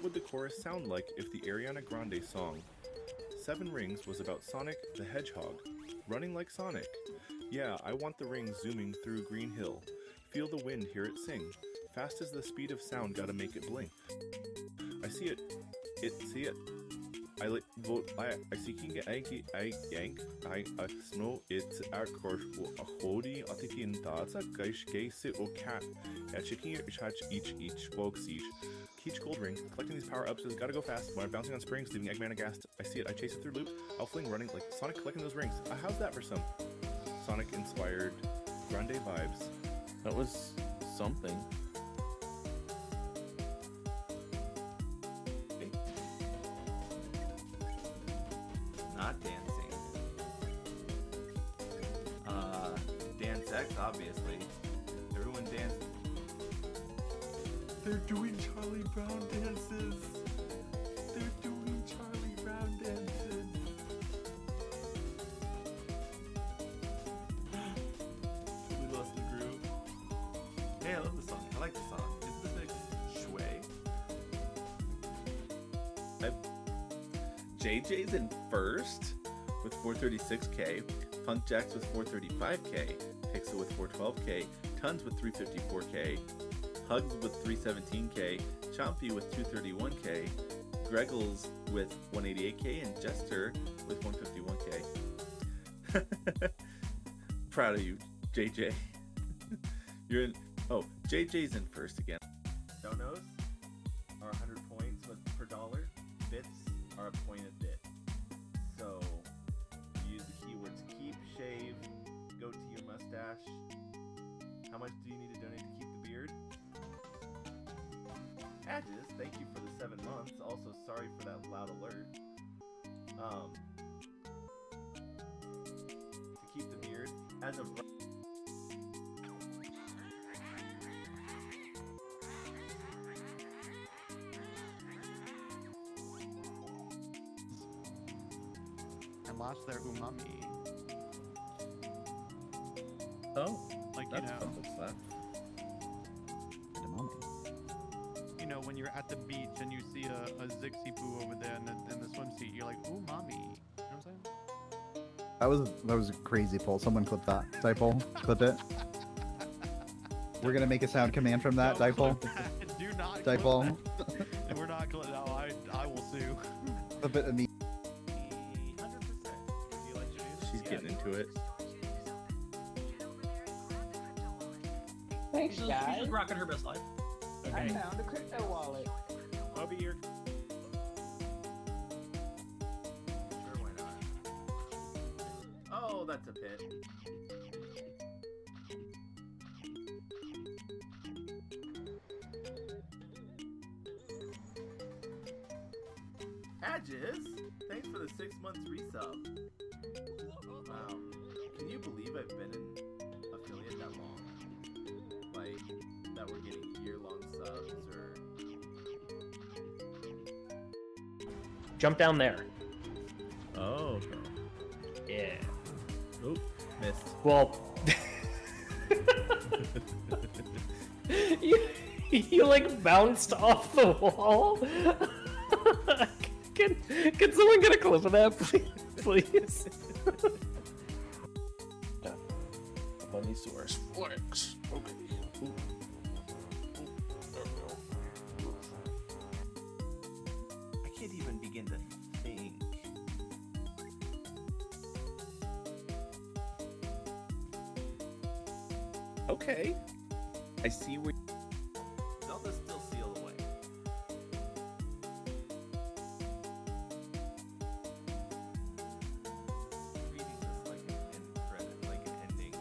would the chorus sound like if the Ariana Grande song Seven Rings was about Sonic the Hedgehog, running like Sonic? Yeah, I want the ring zooming through Green Hill. Feel the wind, hear it sing. Fast as the speed of sound, gotta make it blink. I see it. See it. I see king I yank. I snow it's our course a hody atikin data gaish gase o cat. Yeah, chicken each woke siege. Keach gold ring. Collecting these power ups has gotta go fast. When I'm bouncing on springs, leaving Eggman aghast. I see it, I chase it through loop. I'll fling running like Sonic collecting those rings. How's that for some Sonic inspired Grande vibes? That was something. Not dancing. Dance X, obviously. Everyone danced. They're doing Charlie Brown dances. They're doing Charlie Brown dances. We lost the groove. Hey, I love the song. I like the song. Is this like Shui? JJ's in first with 436k, Punk Jacks with 435k, Pixel with 412k, Tons with 354k, Hugs with 317k, Chompy with 231k, Greggles with 188k, and Jester with 151k. Proud of you, JJ. You're in. Oh, JJ's in first again. Donos are 100 points per dollar. Bits are a point a bit. So use the keywords keep, shave, goatee, or mustache. How much do you need to donate to keep the beard? Edges, thank you for the 7 months. Also, sorry for that loud alert. To keep the beard, as of and lost their umami. Oh, Like, that's fun. What's that? you know, when you're at the beach and you see a Zixie Poo over there in the swimsuit, you're like, ooh, mommy. You know what I'm saying? That was a crazy pull. Someone clip that. Dipole, clip it. We're gonna make a sound command from that. Don't Dipole. clip that. Do not Dipole. clip that. And we're not clipping. No, I will sue. Clip it immediately. 100%. Would you like to do? She's getting into it. Thanks, She's guys. just rocking her best life. I found a crypto wallet. I'll be your. Sure, why not? Oh, that's a pit. Edges, thanks for the 6 months resub. Wow, can you believe I've been in affiliate that long? Like, that we're getting year-long subs, or... Jump down there. Oh, okay. Yeah. Oop, missed. Well, you like bounced off the wall. Can someone get a clip of that, please? Bundy source flex. Okay. Ooh. There we go. I can't even begin to think. Okay. I see where. Zelda's still sealed away. Reading this like an end credit, like an ending.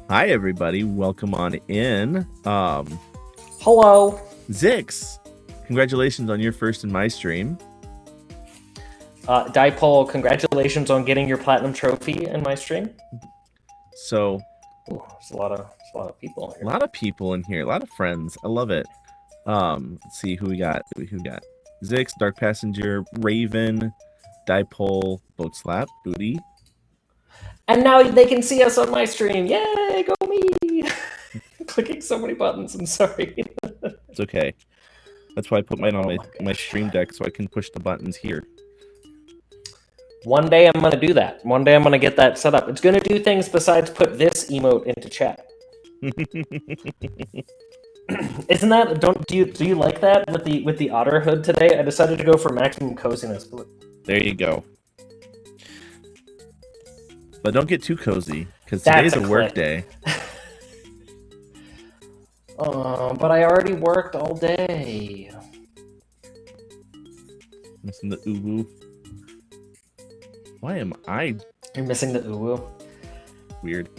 Hi, everybody. Welcome on in. Hello. Zix, congratulations on your first in my stream. Dipole, congratulations on getting your platinum trophy in my stream. So, Ooh, there's a lot of people a here. lot of people in here, a lot of friends. I love it. Let's see who we got. Zix, Dark Passenger, Raven, Dipole, Boat Slap, Booty. And now they can see us on my stream. Yay, go me! Clicking so many buttons. I'm sorry. It's okay. That's why I put mine on Oh my stream deck so I can push the buttons here. One day I'm gonna do that. One day I'm gonna get that set up. It's gonna do things besides put this emote into chat. Isn't that do you like that with the otter hood today? I decided to go for maximum coziness. There you go. But don't get too cozy because today's a work day. But I already worked all day. Missing the uwu. Why am I? You're missing the uwu. Weird.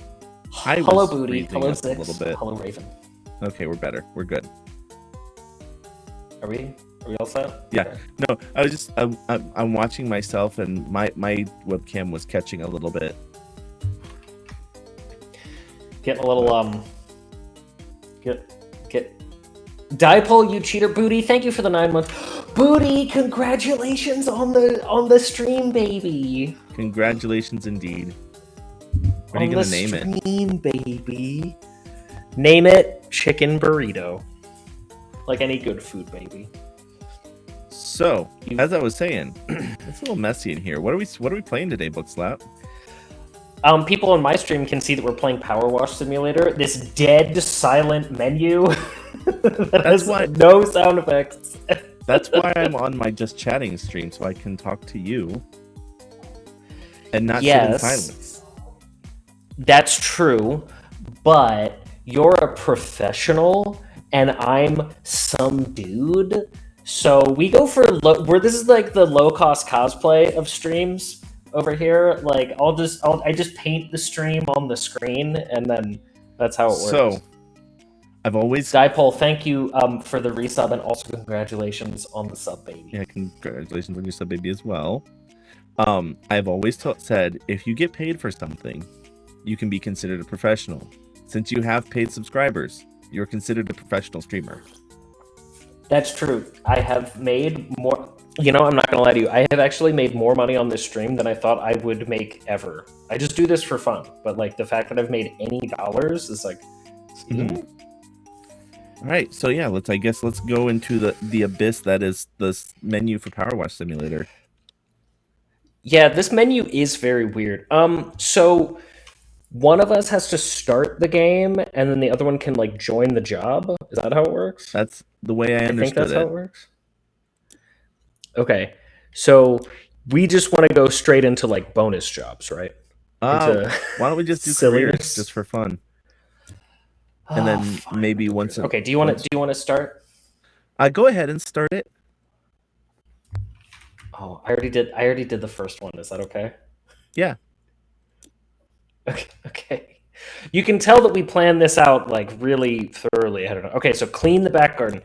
Hello, Booty. freezing Hello, up a Six. little bit. Hello, Raven. Okay, we're better. We're good. Are we all set? Yeah. Okay. No, I was just I'm watching myself and my webcam was catching a little bit. Getting a little get Dipole, you cheater. Booty, thank you for the 9 months. Booty, congratulations on the stream, baby. Congratulations indeed. What are you gonna name it? Stream, baby. Name it chicken burrito. Like any good food, baby. So, as I was saying, it's a little messy in here. What are we playing today, Bookslap? People on my stream can see that we're playing PowerWash Simulator. This dead, silent menu that has no sound effects. That's why I'm on my just chatting stream, so I can talk to you and not sit in silence. That's true, but you're a professional and I'm some dude. So we go for this is like the low cost cosplay of streams over here. Like I just paint the stream on the screen and then that's how it works. So I've always Dipole, thank you for the resub and also congratulations on the sub, baby. Yeah, congratulations on your sub, baby, as well. I've always said if you get paid for something, you can be considered a professional. Since you have paid subscribers, you're considered a professional streamer. That's true. I have made more. You know, I'm not gonna lie to you. I have actually made more money on this stream than I thought I would make ever. I just do this for fun, but like the fact that I've made any dollars is like. All right, so yeah, let's go into the abyss that is this menu for PowerWash Simulator. Yeah, this menu is very weird. So one of us has to start the game, and then the other one can like join the job. Is that how it works? That's the way I understood think that's how it works. Okay, so we just want to go straight into like bonus jobs, right? Why don't we just do careers just for fun? And then fine. maybe once. Okay. Do you want to start? Go ahead and start it. Oh, I already did the first one. Is that okay? Yeah. Okay. You can tell that we planned this out like really thoroughly. I don't know. Okay, so clean the back garden.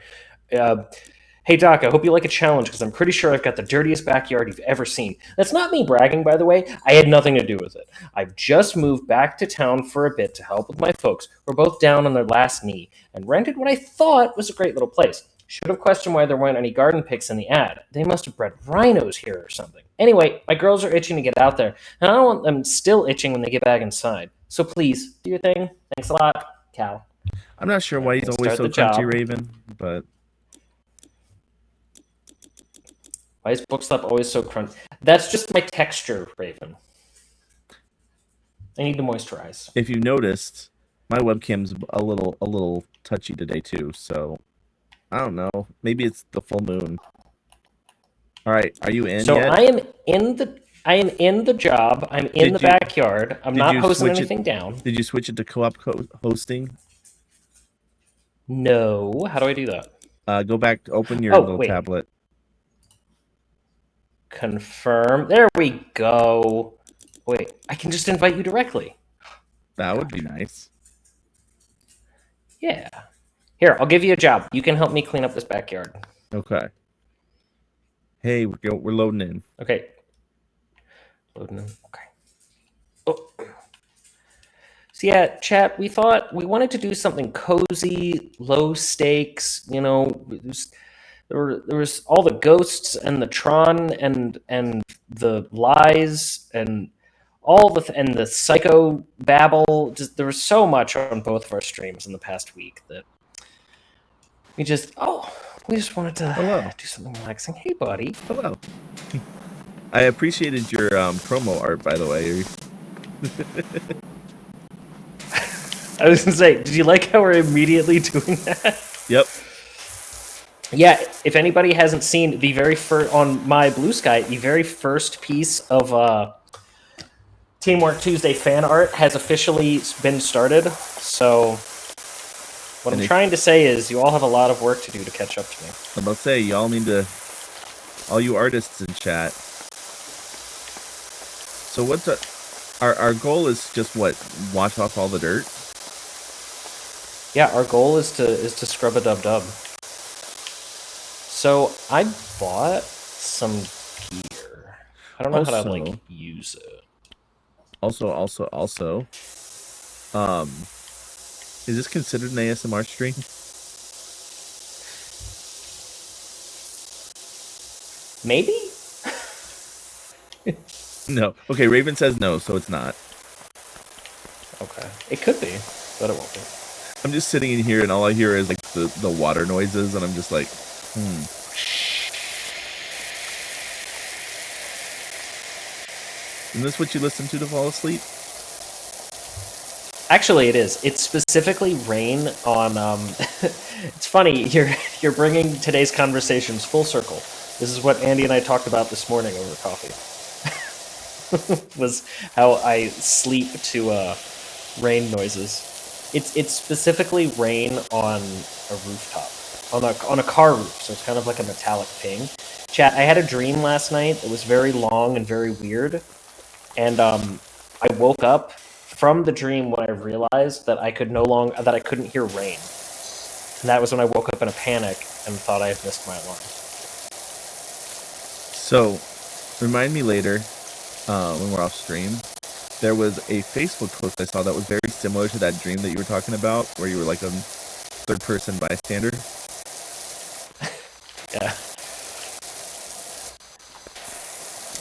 Hey Doc, I hope you like a challenge because I'm pretty sure I've got the dirtiest backyard you've ever seen. That's not me bragging, by the way. I had nothing to do with it. I've just moved back to town for a bit to help with my folks. We're both down on their last knee and rented what I thought was a great little place. Should have questioned why there weren't any garden pics in the ad. They must have bred rhinos here or something. Anyway, my girls are itching to get out there, and I don't want them still itching when they get back inside. So please, do your thing. Thanks a lot, Cal. I'm not sure why he's always so crunchy, Raven, but... Why is Bookslap always so crunchy? That's just my texture, Raven. I need to moisturize. If you noticed, my webcam's a little touchy today too, so... I don't know. Maybe it's the full moon. All right, are you in so yet? I am in the job. I'm in the backyard. I'm not posting anything down. Did you switch it to co-op hosting? No. How do I do that? Go back to open your little tablet. Confirm. There we go. Wait, I can just invite you directly. That would be nice. Yeah. Here, I'll give you a job. You can help me clean up this backyard. Okay. Hey, we're loading in. Okay. Loading in. Okay. Oh. So yeah, chat, we thought we wanted to do something cozy, low stakes, you know, there was all the ghosts and the Tron and the lies and all and the psycho babble. Just there was so much on both of our streams in the past week that we just We just wanted to Hello. do something relaxing. Hey, buddy. Hello. I appreciated your promo art, by the way. I was gonna say, did you like how we're immediately doing that? Yep. Yeah, if anybody hasn't seen the very first on my Blue Sky, the very first piece of Teamwork Tuesday fan art has officially been started. So what I'm trying to say is you all have a lot of work to do to catch up to me. I'm about to say, y'all need to, all you artists in chat. So what's our goal is just what, wash off all the dirt? Yeah, our goal is to scrub a dub. So I bought some gear. I don't know how to like use it. Also, is this considered an ASMR stream? Maybe? No. Okay, Raven says no, so it's not. Okay. It could be, but it won't be. I'm just sitting in here and all I hear is like the water noises and I'm just like, Isn't this what you listen to fall asleep? Actually, it is. It's specifically rain on. It's funny you're bringing today's conversations full circle. This is what Andy and I talked about this morning over coffee. Was how I sleep to rain noises. It's specifically rain on a rooftop, on a car roof. So it's kind of like a metallic ping. Chat. I had a dream last night. It was very long and very weird, and I woke up from the dream when I realized that I couldn't hear rain. And that was when I woke up in a panic and thought I had missed my alarm. So, remind me later, when we're off stream, there was a Facebook post I saw that was very similar to that dream that you were talking about, where you were like a third-person bystander. Yeah.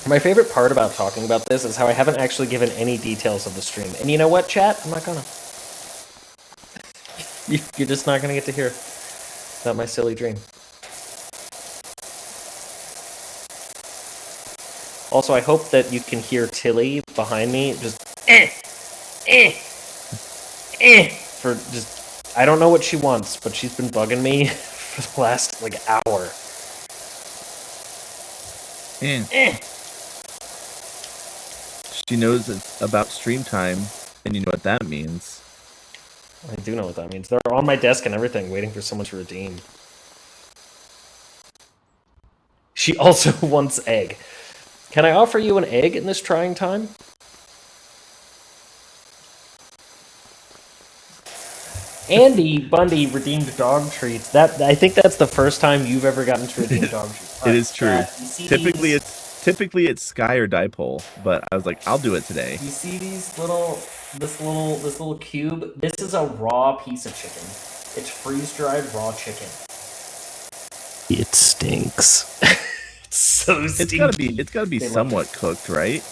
My favorite part about talking about this is how I haven't actually given any details of the stream. And you know what, chat? I'm not gonna. You're just not gonna get to hear about my silly dream. Also, I hope that you can hear Tilly behind me just for just, I don't know what she wants, but she's been bugging me for the last like hour. She knows about stream time, and you know what that means. I do know what that means. They're on my desk and everything, waiting for someone to redeem. She also wants egg. Can I offer you an egg in this trying time? Andy Bundy redeemed dog treats. I think that's the first time you've ever gotten to redeem dog treats. It is true. Typically it's Sky or Dipole, but I was like, I'll do it today. You see this little cube? This is a raw piece of chicken. It's freeze-dried raw chicken. It stinks. It's so stinky. It's gotta be somewhat cooked, right?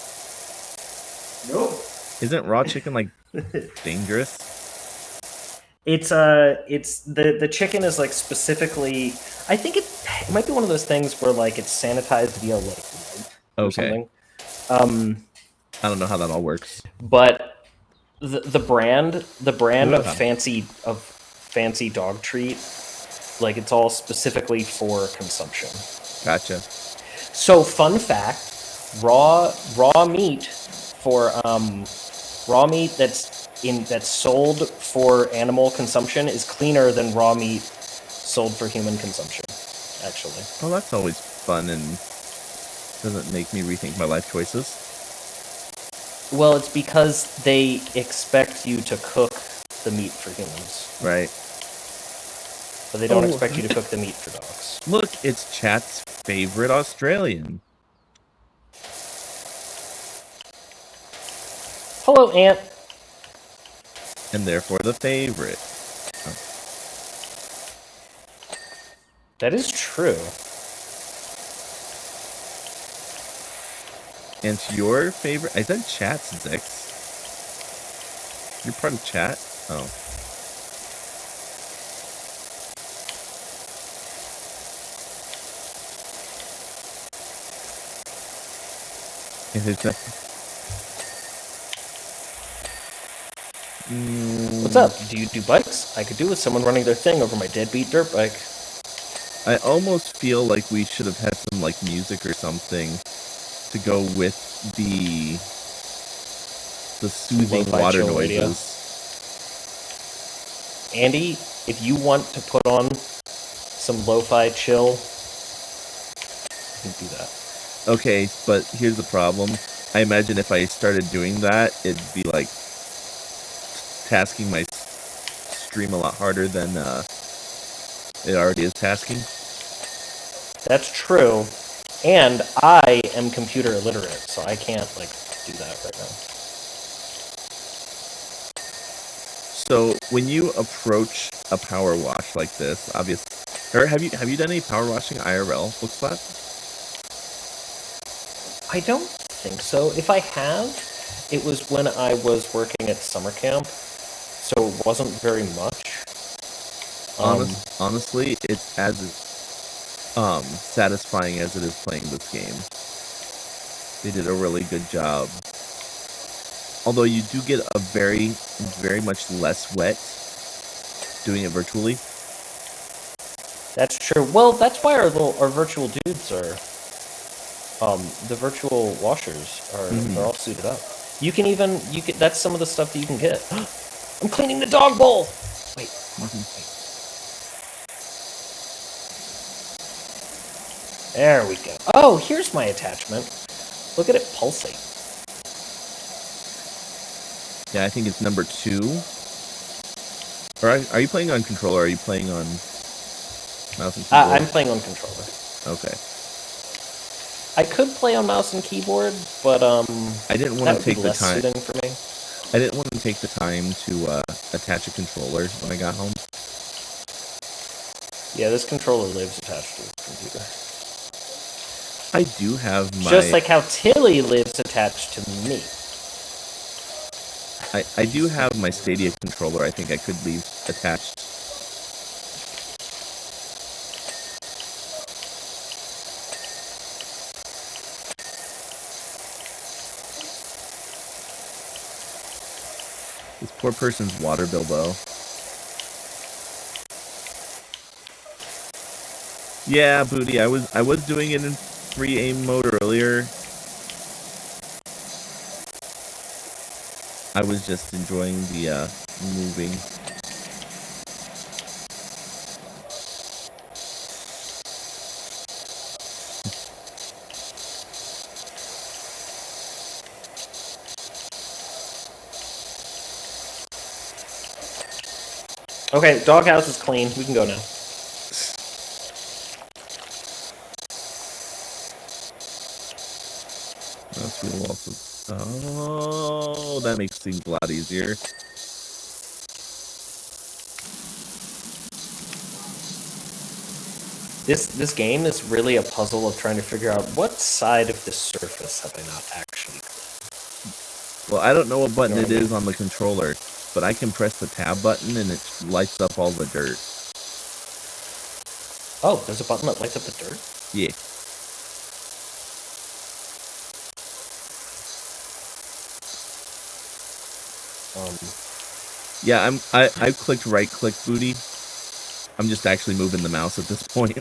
Nope. Isn't raw chicken like dangerous? It's the chicken is like specifically. I think it might be one of those things where like it's sanitized via like light or something. I don't know how that all works. But the brand of fancy dog treat, like it's all specifically for consumption. Gotcha. So fun fact, raw meat that's sold for animal consumption is cleaner than raw meat sold for human consumption, actually. Well, that's always fun and doesn't make me rethink my life choices. Well, it's because they expect you to cook the meat for humans. Right. But they don't expect you to cook the meat for dogs. Look, it's chat's favorite Australian. Hello, Ant. And therefore the favorite. Oh. That is true. And your favorite? I said chat's Zix. You're part of chat? Oh. What's up? Do you do bikes? I could do with someone running their thing over my deadbeat dirt bike. I almost feel like we should have had some like music or something to go with the soothing Lo-fi water chill radio. noises. Andy, if you want to put on some lo-fi chill, you can do that. Okay, but here's the problem. I imagine if I started doing that, it'd be like tasking my stream a lot harder than it already is tasking. That's true. And I am computer illiterate, so I can't like do that right now. So when you approach a power wash like this, obviously, or have you done any power washing IRL, Booksplat? I don't think so. If I have, it was when I was working at summer camp, so it wasn't very much. Honestly, it's as satisfying as it is playing this game. They did a really good job. Although you do get a very, very much less wet doing it virtually. That's true. Well, that's why our virtual dudes are, the virtual washers are they're all suited up. You can that's some of the stuff that you can get. I'm cleaning the dog bowl. Wait. There we go. Oh, here's my attachment. Look at it pulsate. Yeah, I think it's number 2. Or are you playing on controller? Or are you playing on mouse and keyboard? I'm playing on controller. Okay. I could play on mouse and keyboard, but I didn't want to take the less time. suiting for me. I didn't want to take the time to attach a controller when I got home. Yeah, this controller lives attached to the computer. I do have my... Just like how Tilly lives attached to me. I do have my Stadia controller. I think I could leave attached. This poor person's water bill, though. Yeah, Booty, I was doing it in free aim mode earlier. I was just enjoying the moving. Okay, doghouse is clean. We can go now. Oh, that makes things a lot easier. This game is really a puzzle of trying to figure out what side of the surface have I not actually cleaned. Well, I don't know what button it is on the controller, but I can press the tab button and it lights up all the dirt. Oh, there's a button that lights up the dirt? Yeah. Yeah, I clicked right click, Booty. I'm just actually moving the mouse at this point.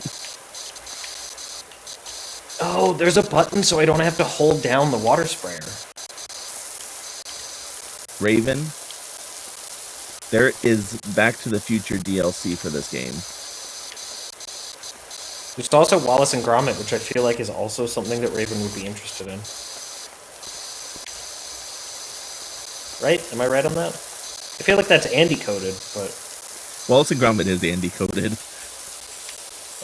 Oh, there's a button so I don't have to hold down the water sprayer. Raven, there is Back to the Future DLC for this game. There's also Wallace and Gromit, which I feel like is also something that Raven would be interested in. Right? Am I right on that? I feel like that's Andy coded, but... Wallace and Gromit is Andy coded.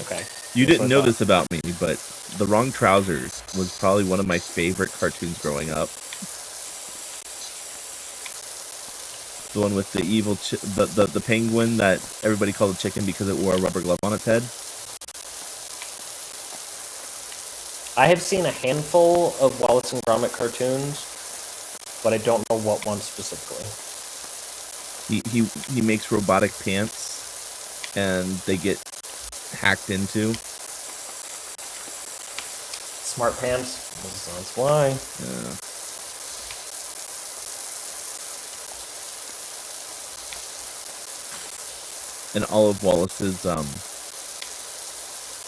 Okay. You didn't know this about me, but The Wrong Trousers was probably one of my favorite cartoons growing up. The one with the evil, the penguin that everybody called a chicken because it wore a rubber glove on its head. I have seen a handful of Wallace and Gromit cartoons, but I don't know what one specifically. He makes robotic pants, and they get hacked into. Smart pants. That's why. Yeah. And all of Wallace's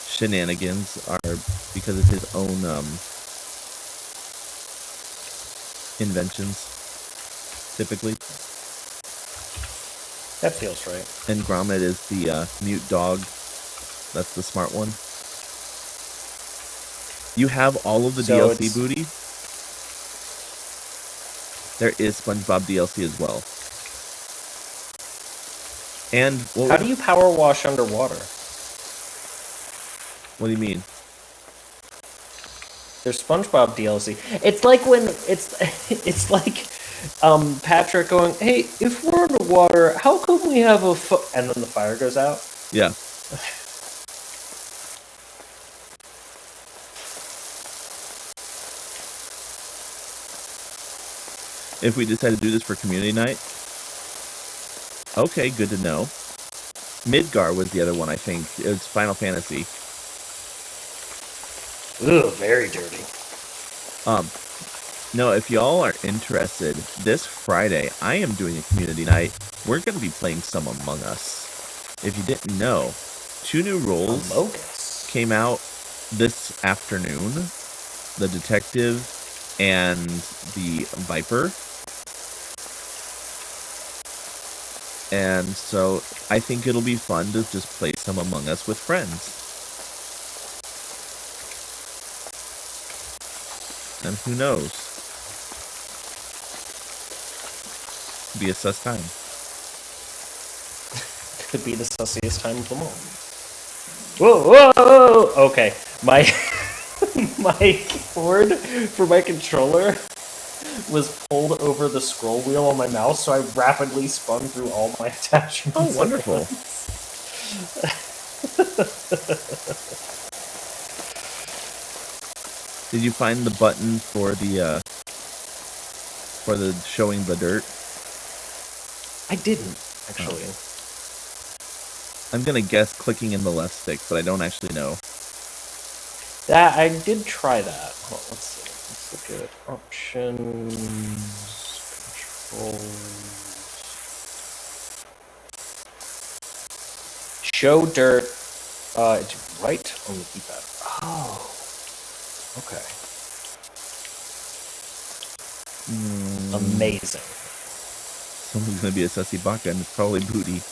shenanigans are because of his own inventions, typically. That feels right. And Gromit is the mute dog. That's the smart one. You have all of the So DLC it's- booty. There is SpongeBob DLC as well. And How do you power wash underwater? What do you mean? There's SpongeBob DLC. It's like when it's like Patrick going, "Hey, if we're underwater, how come we have a and then the fire goes out?" Yeah. If we decide to do this for community night, okay, good to know. Midgar was the other one, I think. It was Final Fantasy. Ugh, very dirty. No, if y'all are interested, this Friday I am doing a community night. We're going to be playing some Among Us. If you didn't know, 2 new roles Amogus came out this afternoon. The Detective and the Viper. And so I think it'll be fun to just play some Among Us with friends. And who knows? Be a sus time. could be the sussiest time of them all. Whoa, whoa, whoa! Okay, my my cord for my controller was pulled over the scroll wheel on my mouse, so I rapidly spun through all my attachments. Oh, wonderful. Did you find the button for the showing the dirt? I didn't, actually. Oh. I'm gonna guess clicking in the left stick, but I don't actually know. That I did try that. Hold on, let's see. Let's look at options, controls. Show dirt. It's right on the keypad. Oh. Okay. Amazing. Someone's gonna be a sussy baka, and it's probably Booty.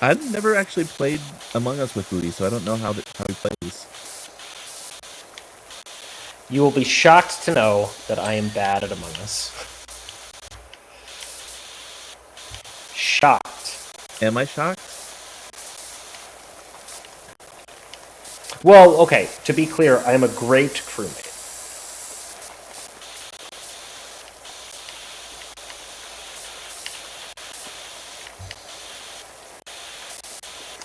I've never actually played Among Us with Booty, so I don't know how he plays. You will be shocked to know that I am bad at Among Us. Shocked. Am I shocked? Well, okay, to be clear, I am a great crewmate.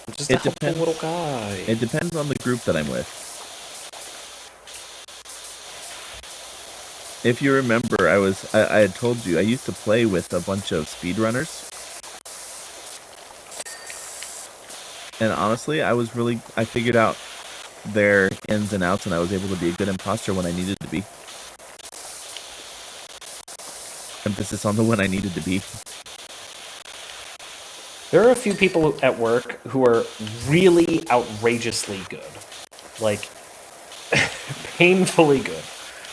I'm just a helpful little guy. It depends on the group that I'm with. If you remember, I had told you I used to play with a bunch of speedrunners. And honestly, I figured out their ins and outs, and I was able to be a good imposter when I needed to be. Emphasis on the when I needed to be. There are a few people at work who are really outrageously good. Like, painfully good.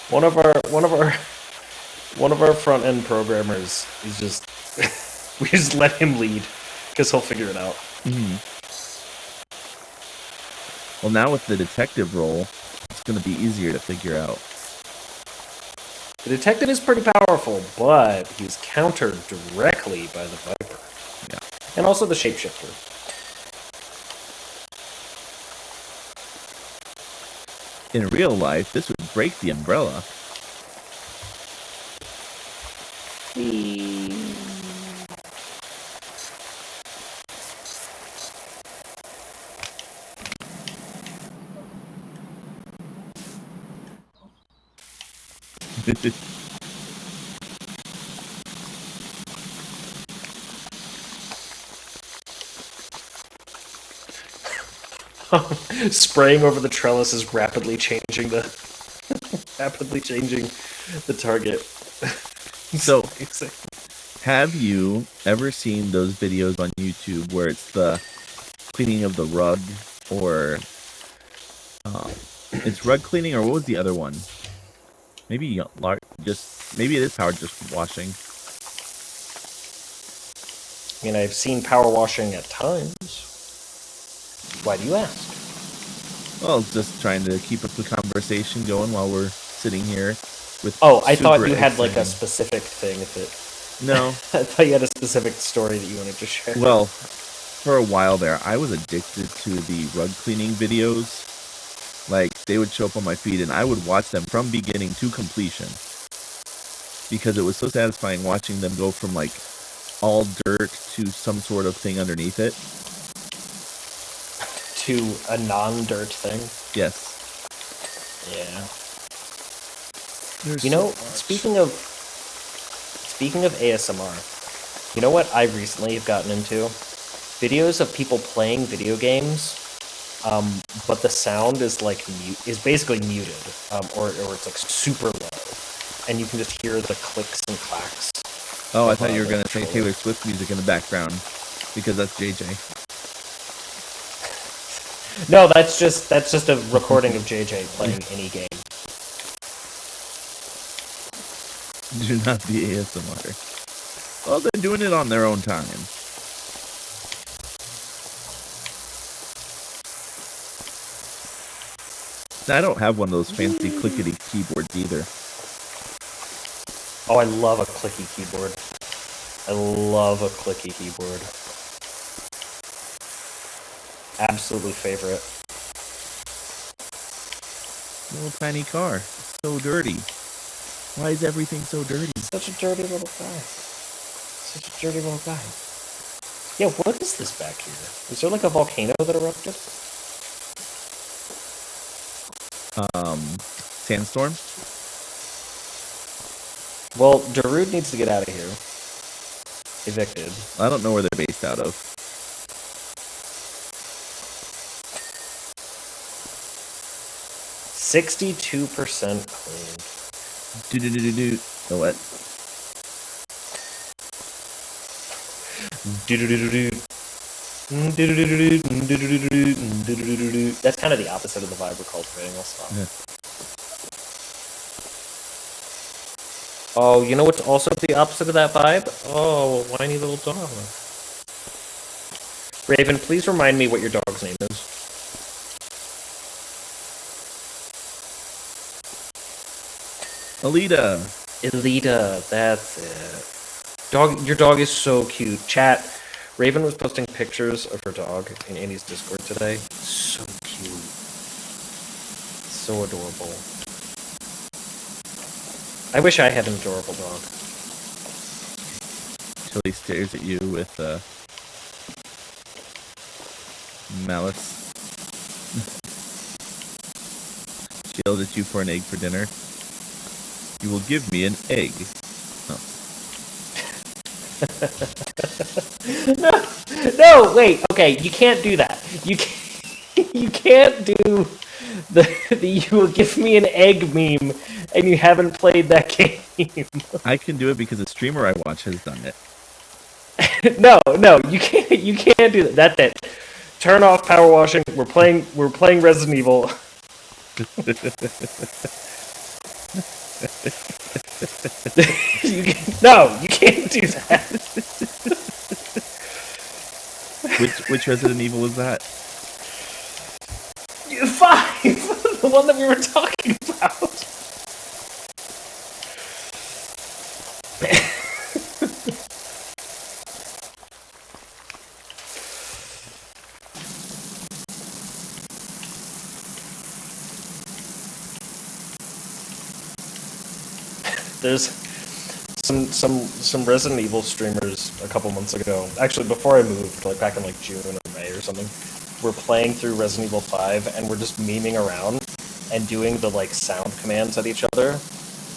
One of our front end programmers is just we just let him lead because he'll figure it out. Mm-hmm. Well, now with the detective role, it's going to be easier to figure out. The detective is pretty powerful, but he's countered directly by the Viper. Yeah. And also the shapeshifter. In real life, this would break the umbrella. Spraying over the trellis is rapidly changing the Rapidly changing the target. So, have you ever seen those videos on YouTube where it's the cleaning of the rug, or it's rug cleaning, or what was the other one? Maybe maybe it is power just washing. I mean, I've seen power washing at times. Why do you ask? Well, just trying to keep up the conversation going while we're sitting here with. Oh, I thought super you had like a exciting- specific thing that. No. I thought you had a specific story that you wanted to share. Well, for a while there, I was addicted to the rug cleaning videos. Like, they would show up on my feed, and I would watch them from beginning to completion. Because it was so satisfying watching them go from, like, all dirt to some sort of thing underneath it. To a non-dirt thing. Yes. Yeah. There's You know, so much. speaking of ASMR, you know what I recently have gotten into? Videos of people playing video games, but the sound is like is basically muted, or it's like super low, and you can just hear the clicks and clacks. Oh, I thought you were going to say Taylor Swift music in the background, because that's JJ. No, that's just a recording of JJ playing any game. Do not be ASMR. Well, they're doing it on their own time. I don't have one of those fancy clickety keyboards either. Oh, I love a clicky keyboard. I love a clicky keyboard. Absolutely favorite. Little tiny car. So dirty. Why is everything so dirty? Such a dirty little guy. Such a dirty little guy. Yeah, what is this back here? Is there like a volcano that erupted? Sandstorm? Well, Darude needs to get out of here. Evicted. I don't know where they're based out of. %62% clean. Do. Oh, what? That's kind of the opposite of the vibe we're cultivating. I'll stop. Yeah. Oh, you know what's also the opposite of that vibe? Oh, a whiny little dog. Raven, please remind me what your dog's name is. Alita. Elita, that's it. Your dog is so cute. Chat, Raven was posting pictures of her dog in Andy's Discord today. So cute. So adorable. I wish I had an adorable dog. Till he stares at you with malice. She yelled at you for an egg for dinner. You will give me an egg. Oh. No, wait. Okay, you can't do that. You can't do the you will give me an egg meme, and you haven't played that game. I can do it because a streamer I watch has done it. No, you can't. You can't do that. That's it. Turn off power washing. We're playing Resident Evil. You can't do that. Which Resident Evil is that? 5, the one that we were talking about. There's some Resident Evil streamers a couple months ago. Actually, before I moved, like back in like June or May or something, we're playing through Resident Evil 5 and we're just memeing around and doing the like sound commands at each other.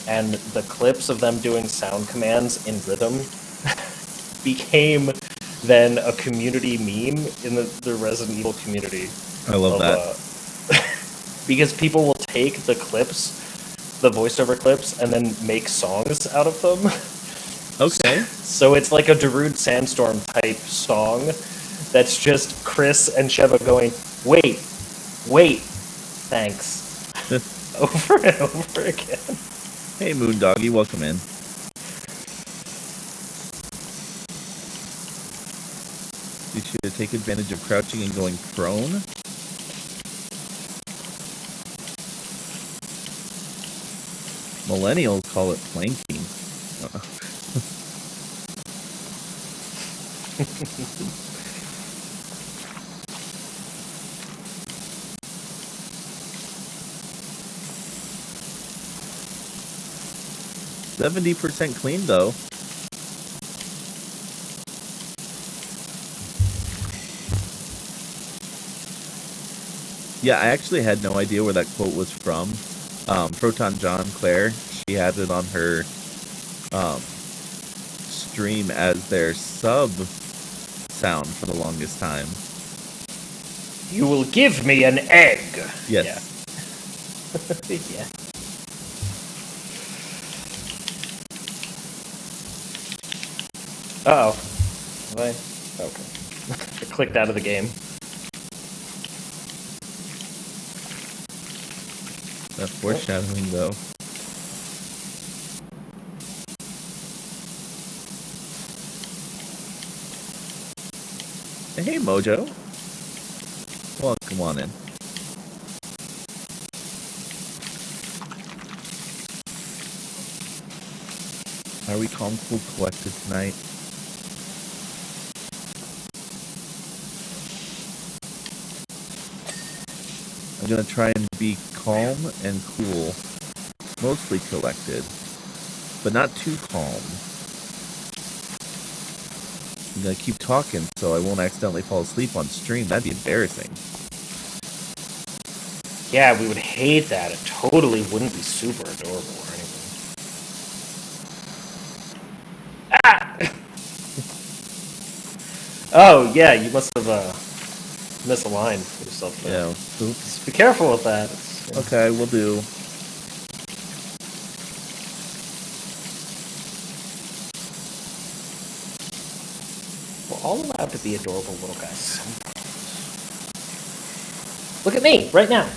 And the clips of them doing sound commands in rhythm became then a community meme in the Resident Evil community. I love that. Because people will take the clips the voiceover clips and then make songs out of them. Okay. So it's like a Darude Sandstorm type song that's just Chris and Sheva going, wait, thanks. Over and over again. Hey, Moondoggy, welcome in. You should take advantage of crouching and going prone. Millennials call it planking. 70% clean though. Yeah, I actually had no idea where that quote was from. Proton John Claire, she had it on her stream as their sub sound for the longest time. You will give me an egg. Yes. Yeah. Yeah. Uh-oh. Okay. I clicked out of the game. That foreshadowing, though. Hey, Mojo. Welcome on in. Are we calm, cool, collected tonight? I'm gonna try and be calm and cool, mostly collected, but not too calm. I'm gonna keep talking so I won't accidentally fall asleep on stream. That'd be embarrassing. Yeah, we would hate that. It totally wouldn't be super adorable or anything. Ah! Oh, yeah, you must have misaligned yourself there. Yeah. Oops. Be careful with that. Okay, we'll do. We're all allowed to be adorable little guys. Look at me, right now.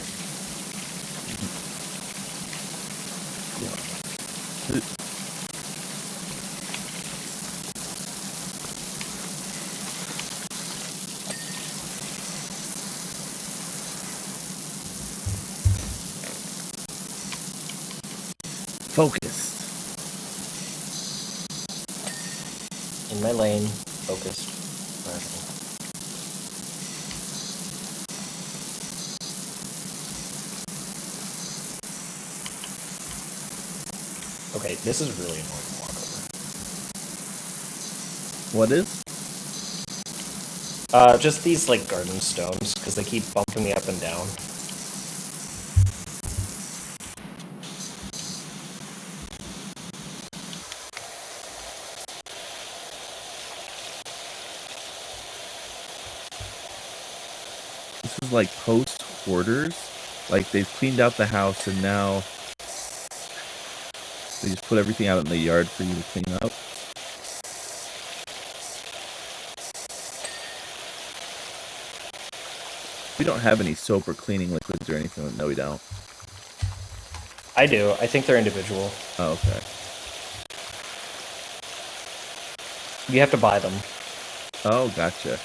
Focused. In my lane, focused. Okay, this is really annoying to walk over. What is? Just these, like, garden stones, because they keep bumping me up and down. This is like post hoarders. Like they've cleaned out the house and now they just put everything out in the yard for you to clean up. We don't have any soap or cleaning liquids or anything. No, we don't. I do. I think they're individual. Oh, okay. You have to buy them. Oh, gotcha.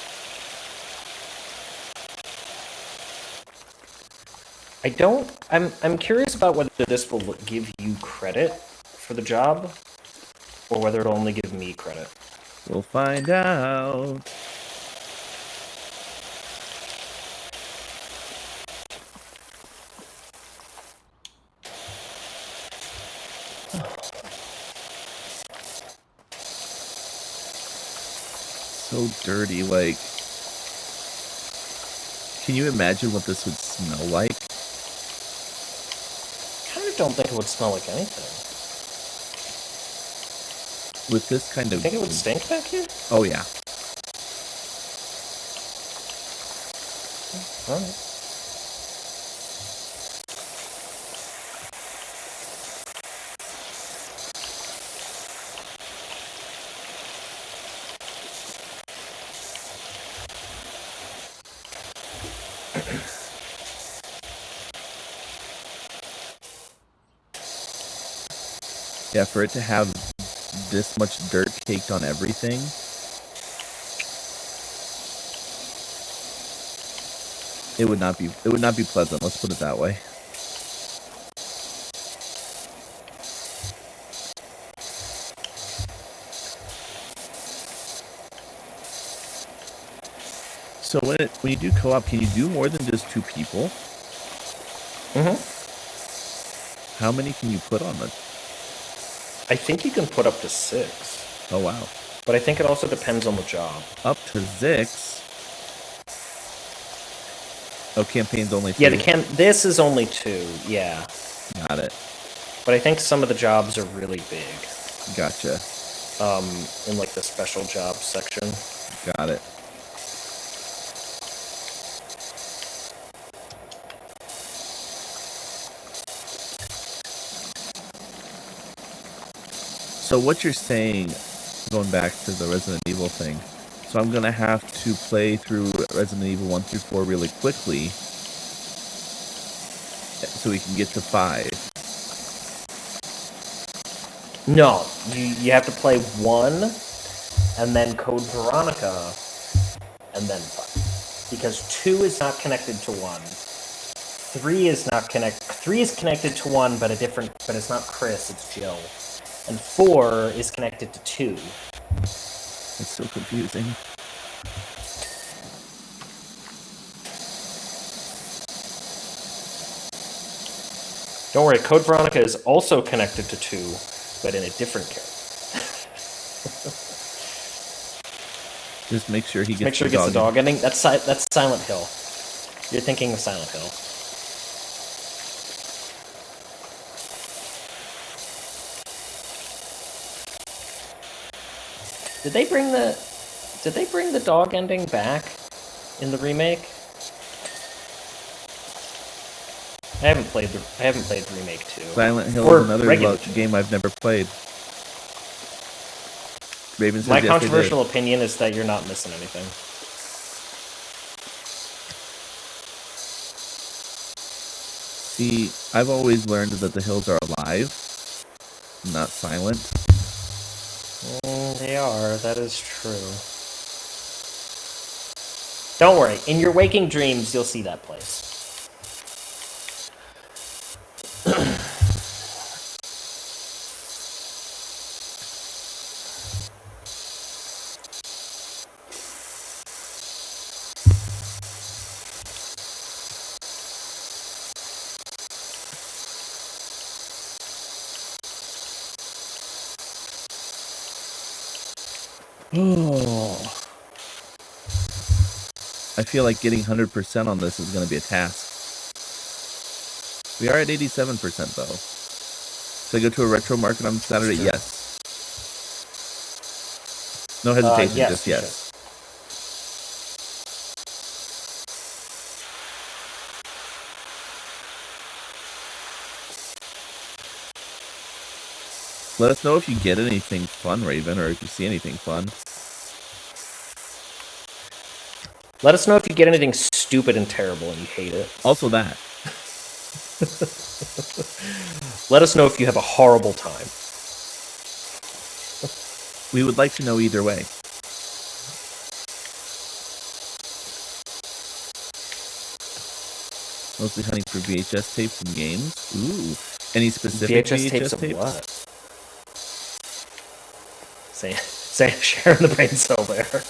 I'm curious about whether this will give you credit for the job, or whether it'll only give me credit. We'll find out. So dirty, like... Can you imagine what this would smell like? I kind of don't think it would smell like anything. With this kind of... You think it would stink back here? Oh, yeah. Alright. Yeah, for it to have this much dirt caked on everything. It would not be pleasant, let's put it that way. So when you do co-op, can you do more than just 2 people? Mm-hmm. How many can you put on it? I think you can put up to 6. Oh wow. But I think it also depends on the job. Up to 6? Oh, campaign's only 2? Yeah, this is only 2, yeah. Got it. But I think some of the jobs are really big. Gotcha. In like the special jobs section. Got it. So what you're saying, going back to the Resident Evil thing, so I'm going to have to play through Resident Evil 1 through 4 really quickly so we can get to 5. No, you have to play 1, and then Code Veronica, and then 5. Because 2 is not connected to 1. 3 is not connected. 3 is connected to 1, but it's not Chris, it's Jill. And 4 is connected to 2. It's so confusing. Don't worry, Code Veronica is also connected to 2, but in a different character. Just make sure he gets, Make sure he gets the dog ending. That's Silent Hill. You're thinking of Silent Hill. Did they bring the dog ending back in the remake? I haven't played remake 2. Silent Hill Or is another regular game I've never played. Raven says My yes, they did. controversial opinion is that you're not missing anything. See, I've always learned that the hills are alive, not silent. They are, that is true. Don't worry, in your waking dreams, you'll see that place. Oh. I feel like getting 100% on this is going to be a task. We are at 87% though. Should I go to a retro market on Saturday? Sure. Yes. No hesitation, Yes, just you yes. Let us know if you get anything fun, Raven, or if you see anything fun. Let us know if you get anything stupid and terrible and you hate it. Also that. Let us know if you have a horrible time. We would like to know either way. Mostly hunting for VHS tapes and games. Ooh. Any specific VHS tapes? Of what? Say sharing the brain cell there.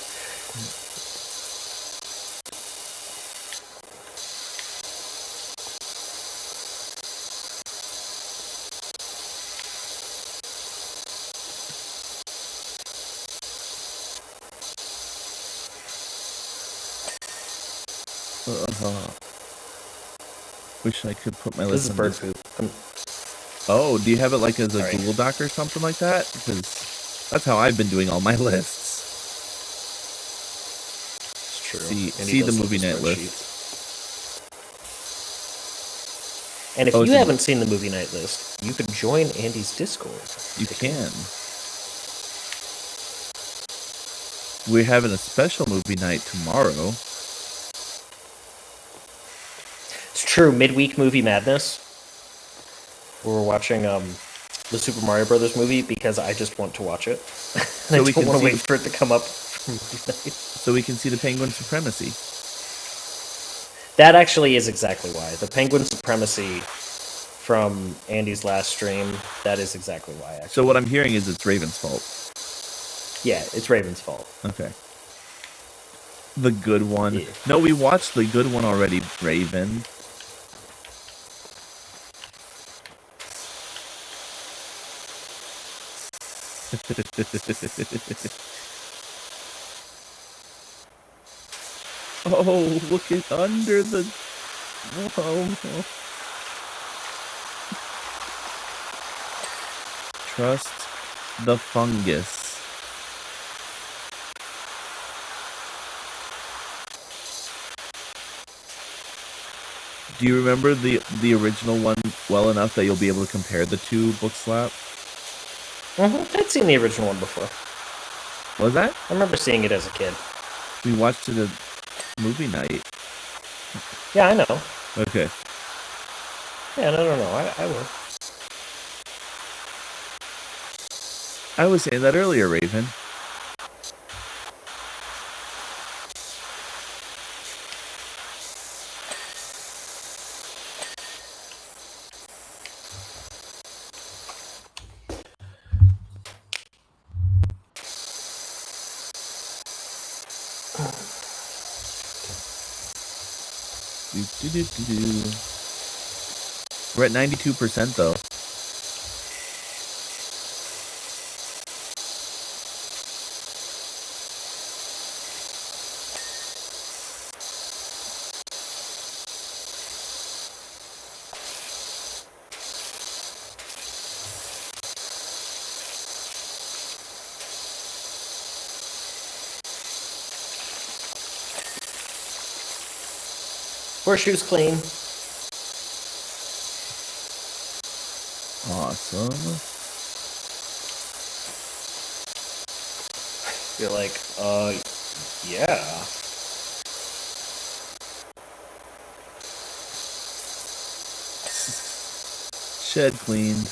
Wish I could put my This list is on bird this. poop. Oh, do you have it like as a Sorry. Google Doc or something like that? Because that's how I've been doing all my lists. It's true. See the movie night list. And if Oh, you it's haven't seen the movie night list, you could join Andy's Discord. You can. We're having a special movie night tomorrow. It's true, midweek movie madness. We're watching the Super Mario Brothers movie because I just want to watch it. So I we don't can want to see wait for it to come up for movie night. So we can see the Penguin supremacy. That actually is exactly why. The Penguin Supremacy from Andy's last stream, that is exactly why, actually. So what I'm hearing is it's Raven's fault. Yeah, it's Raven's fault. Okay. The good one. Yeah. No, we watched the good one already, Raven. Oh, look at under the... Oh. Trust the fungus. Do you remember the original one well enough that you'll be able to compare the two book slap? I'd seen the original one before. Was that? I remember seeing it as a kid. We watched it at movie night. Yeah, I know. Okay. Yeah, no. I will. I was saying that earlier, Raven. We're at 92% though. Horseshoe's clean. Awesome. You're like, yeah. Shed cleaned.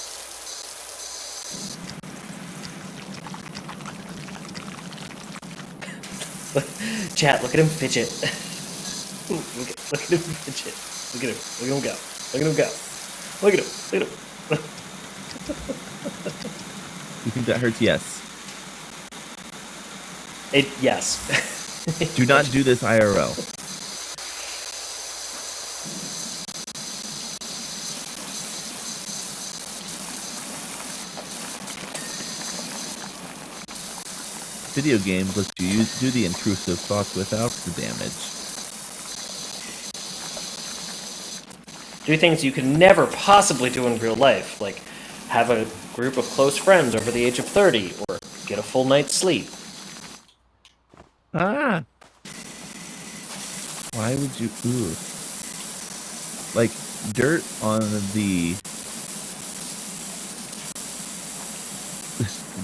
Chat, look at him fidget. Look at him fidget. Look at him. Look at him go. Look at him go. Look at him. Look at him. You think that hurts? Yes. Yes. Do not do this IRL. Video games lets you do the intrusive thoughts without the damage. Do things you could never possibly do in real life, like have a group of close friends over the age of 30, or get a full night's sleep. Ah! Why would you... Ooh. Like, dirt on the...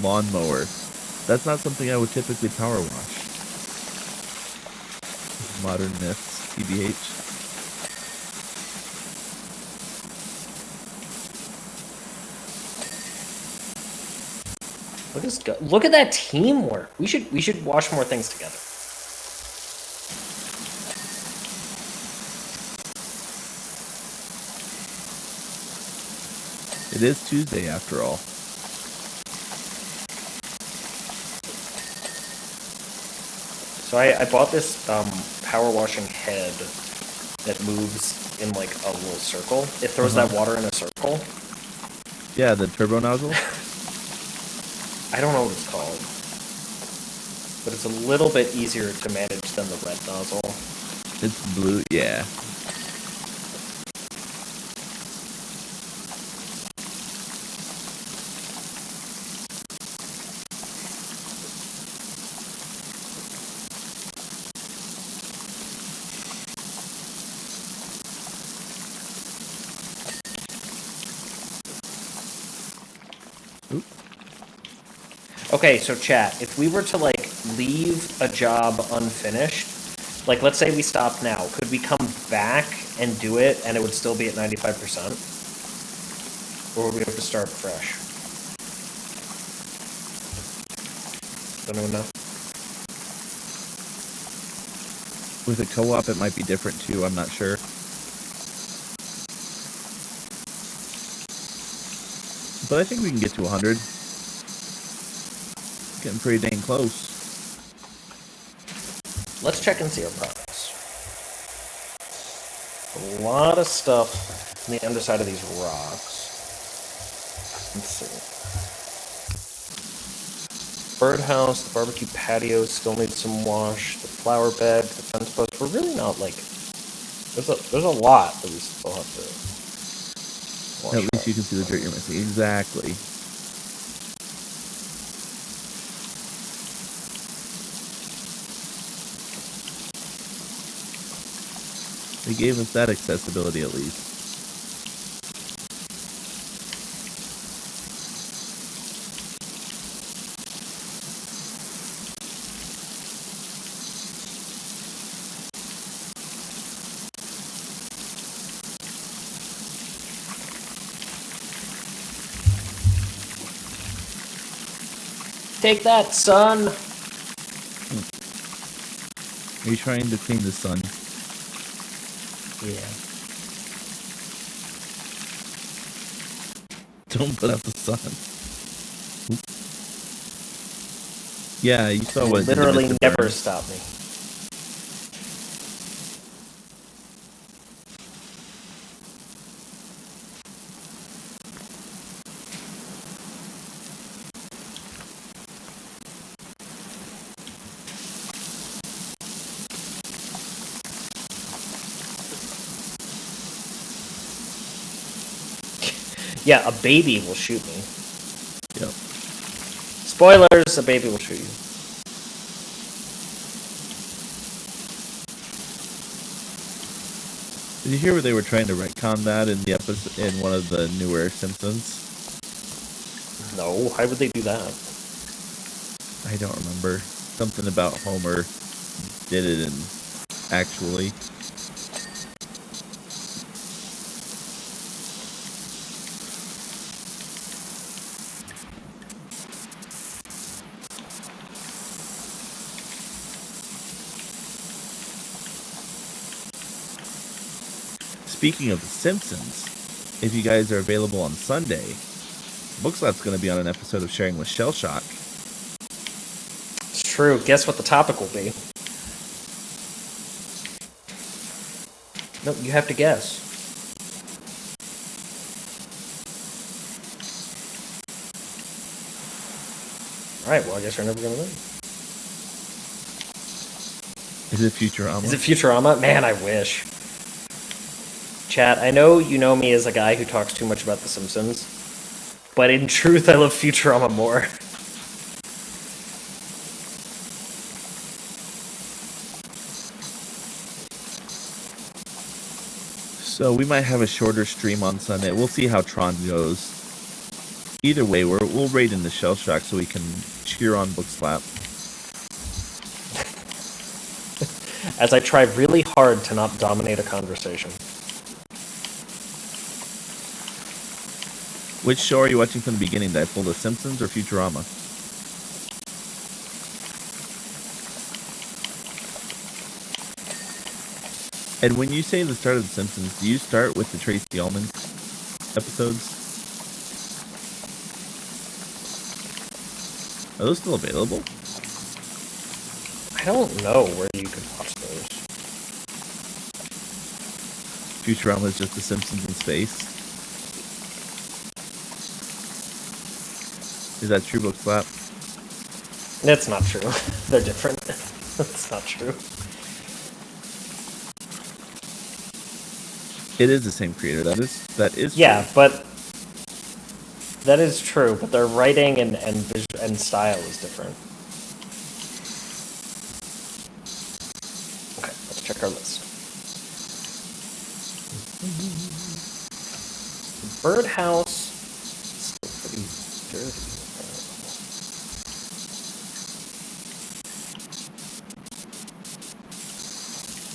lawnmower. That's not something I would typically power wash. Modern myths, TBH. Look at that teamwork. We should wash more things together. It is Tuesday after all. So I bought this power washing head that moves in like a little circle. It throws that water in a circle. Yeah, the turbo nozzle. I don't know what it's called, but it's a little bit easier to manage than the red nozzle. It's blue, yeah. Okay, so chat, if we were to like leave a job unfinished, like let's say we stopped now, could we come back and do it and it would still be at 95%? Or would we have to start fresh? Don't even know. With a co-op, it might be different too. I'm not sure. But I think we can get to 100. Getting pretty dang close. Let's check and see our progress. A lot of stuff on the underside of these rocks. Let's see. Birdhouse, the barbecue patio still needs some wash. The flower bed, the fence post. We're really not like. There's a lot that we still have to wash. At least out. you can see the dirt you're missing. Exactly. They gave us that accessibility at least. Take that, son! Are you trying to clean the sun? Yeah. Don't put out the sun. Oop. Yeah, you saw what Literally Mr. never Burns. stop me. Yeah, a baby will shoot me. Yep. Spoilers, a baby will shoot you. Did you hear where they were trying to retcon that in the episode in one of the newer Simpsons? No, why would they do that? I don't remember. Something about Homer did it and actually. Speaking of The Simpsons, if you guys are available on Sunday, Bookslap's going to be on an episode of Sharing with Shell Shock. It's true. Guess what the topic will be? No, you have to guess. Alright, well, I guess we're never gonna win. Is it Futurama? Is it Futurama? Man, I wish. Chat, I know you know me as a guy who talks too much about The Simpsons, but in truth, I love Futurama more. So we might have a shorter stream on Sunday. We'll see how Tron goes. Either way, we'll raid into Shell Shock so we can cheer on Bookslap. As I try really hard to not dominate a conversation. Which show are you watching from the beginning, Dipole? The Simpsons or Futurama? And when you say the start of The Simpsons, do you start with the Tracy Ullman episodes? Are those still available? I don't know where you could watch those. Futurama is just The Simpsons in space. Is that true, Bookslap? That's not true. They're different. That's not true. It is the same creator. That is Yeah, true. but that is true. But their writing and style is different. Okay, let's check our list. Birdhouse is still pretty dirty.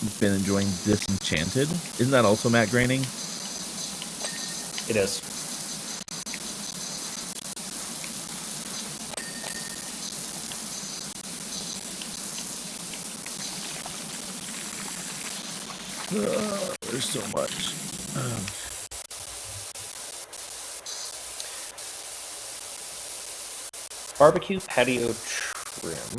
You've been enjoying Disenchanted. Isn't that also Matt Groening? It is. There's so much. Barbecue patio trim.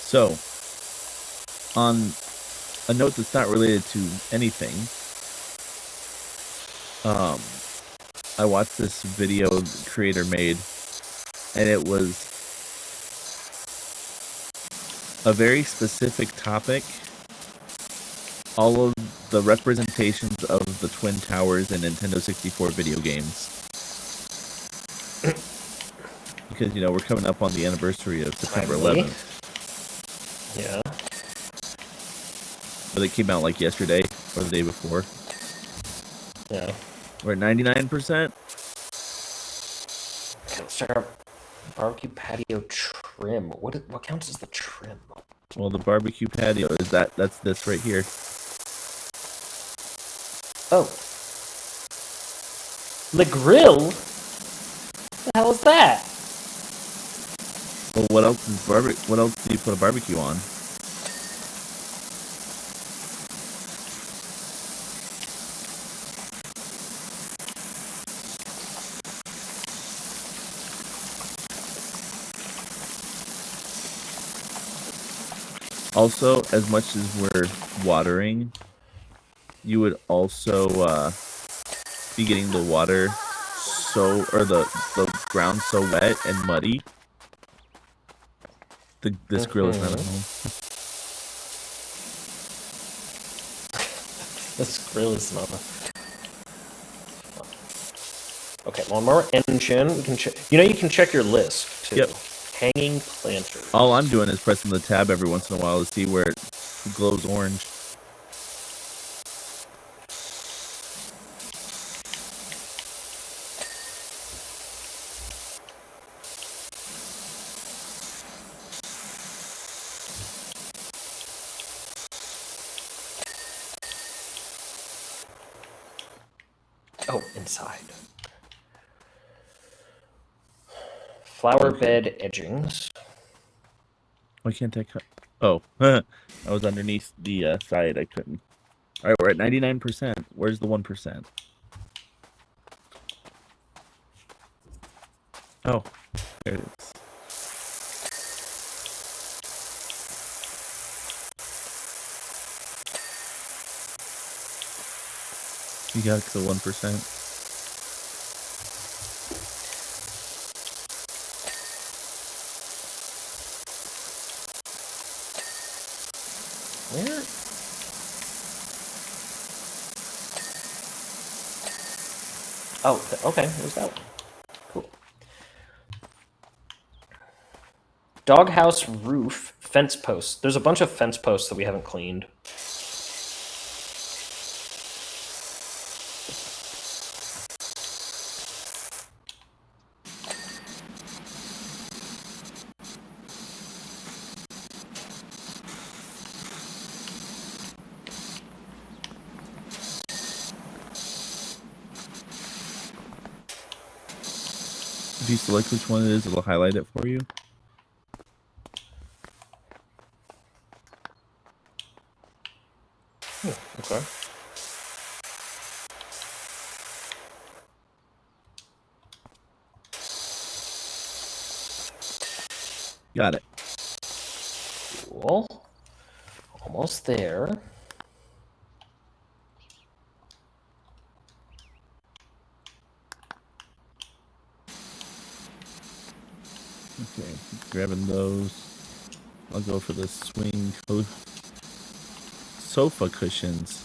So, on a note that's not related to anything, I watched this video the creator made, and it was a very specific topic. All of the representations of the Twin Towers in Nintendo 64 video games. Because, you know, we're coming up on the anniversary of September Finally. 11th. Yeah. But it came out like yesterday or the day before. Yeah. We're at 99%. Let's check out barbecue patio trim. What counts as the trim? Well, the barbecue patio is that's this right here. Oh. The grill? What the hell is that? Well, what else do you put a barbecue on? Also, as much as we're watering, you would also be getting the water the ground so wet and muddy. This grill is not at home. This grill is not. Okay, lawnmower engine. We can check. You know, you can check your list too. Yep. Hanging planter. All I'm doing is pressing the tab every once in a while to see where it glows orange. Oh, inside. Flower bed edgings. Why can't I cut? Oh, I was underneath the side. I couldn't. All right, we're at 99%. Where's the 1%? Oh, there it is. You got the 1%. Where? Oh, okay. There's that one. Cool. Doghouse roof fence posts. There's a bunch of fence posts that we haven't cleaned. If you select which one it is, it'll highlight it for you. Okay. Got it. Cool. Almost there. Okay, grabbing those. I'll go for the swing sofa cushions.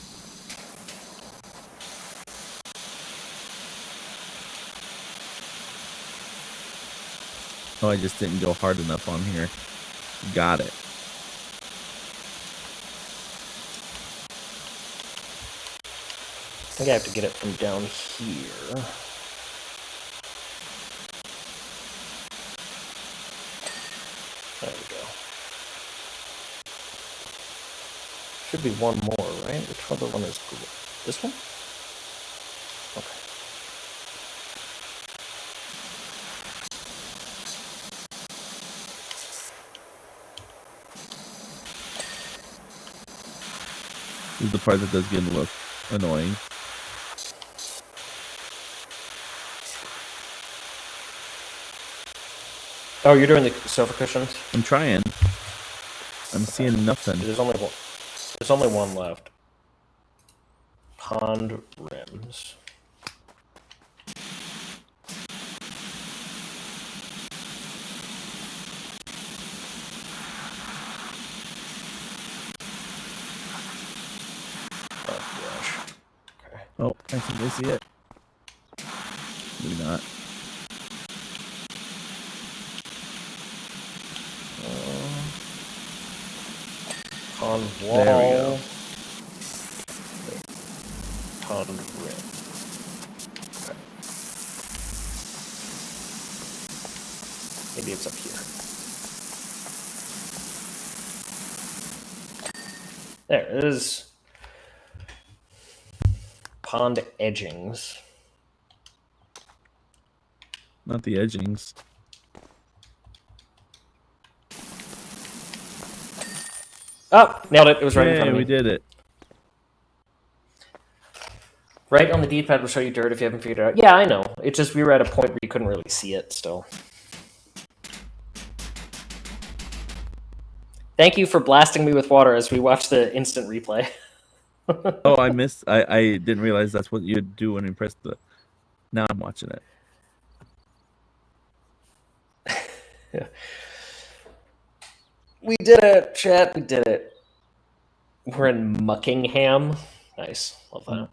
Oh, I just didn't go hard enough on here. Got it. I think I have to get it from down here. There we go. Should be one more, right? Which other one is cool? This one? Okay. This is the part that does get a little annoying. Oh, you're doing the sofa cushions? I'm trying. I'm seeing nothing. There's only one. There's only one left. Pond rims. Oh gosh. Okay. Oh, I think I see it. Maybe not. Pond wall. There we go. Pond rim. Okay. Maybe it's up here. There it is. Pond edgings. Not the edgings. Oh, nailed it. It was right in front of me. We did it. Right on the D-pad will show you dirt if you haven't figured it out. Yeah, I know. It's just we were at a point where you couldn't really see it still. Thank you for blasting me with water as we watch the instant replay. Oh, I missed. I didn't realize that's what you'd do when you press the. Now I'm watching it. Yeah. We did it, chat. We did it. We're in Muckingham. Nice. Love that.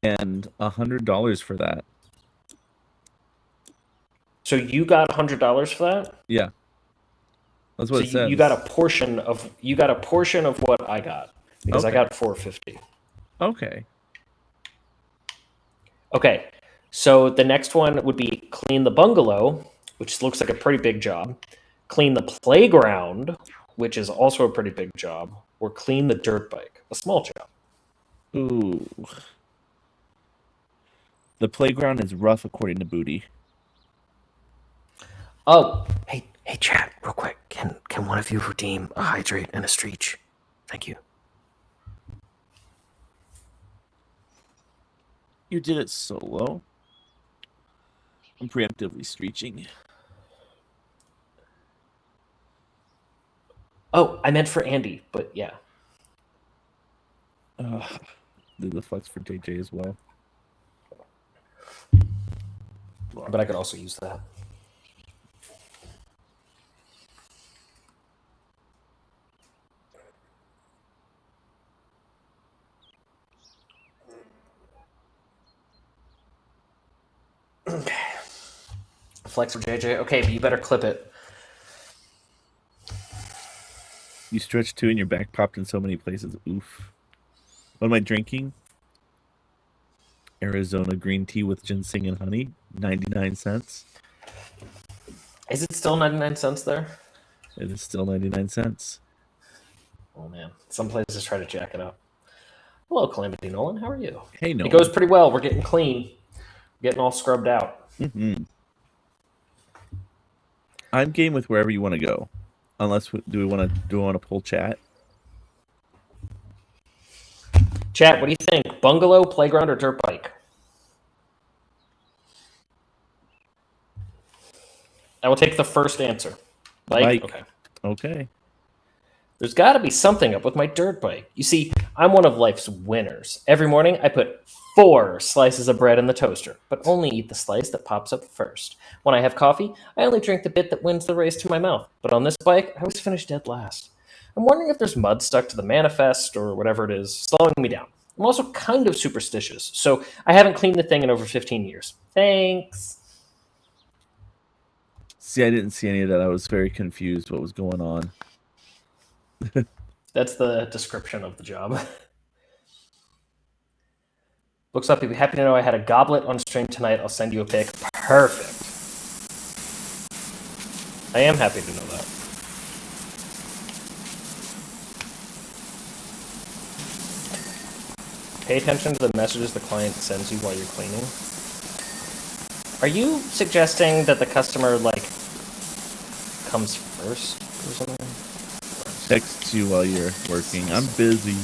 And $100 for that. So you got $100 for that? Yeah. That's what it says. You got a portion of what I got because I got $450. Okay. Okay. So the next one would be clean the bungalow, which looks like a pretty big job. Clean the playground, which is also a pretty big job, or clean the dirt bike, a small job. Ooh. The playground is rough, according to Booty. Oh, hey, chat, real quick. Can one of you redeem a hydrate and a streech? Thank you. You did it solo. I'm preemptively streeching. Oh, I meant for Andy, but yeah. Did the flex for JJ as well. But I could also use that. Okay. Flex for JJ. Okay, but you better clip it. You stretched too and your back popped in so many places. Oof. What am I drinking? Arizona green tea with ginseng and honey. 99 cents. Is it still 99 cents there? It is still 99 cents. Oh, man. Some places try to jack it up. Hello, Calamity Nolan. How are you? Hey, Nolan. It goes pretty well. We're getting clean. Getting all scrubbed out. Mm-hmm. I'm game with wherever you want to go. Unless, do we want to pull chat? Chat, what do you think? Bungalow, playground, or dirt bike? I will take the first answer. Bike? Okay. Okay. There's got to be something up with my dirt bike. You see, I'm one of life's winners. Every morning, I put 4 slices of bread in the toaster, but only eat the slice that pops up first. When I have coffee, I only drink the bit that wins the race to my mouth. But on this bike, I always finish dead last. I'm wondering if there's mud stuck to the manifest or whatever it is, slowing me down. I'm also kind of superstitious, so I haven't cleaned the thing in over 15 years. Thanks. See, I didn't see any of that. I was very confused what was going on. That's the description of the job. Looks up, you'd be happy to know I had a goblet on stream tonight. I'll send you a pic. Perfect. I am happy to know that. Pay attention to the messages the client sends you while you're cleaning. Are you suggesting that the customer, like, comes first or something? Texts you while you're working. I'm busy.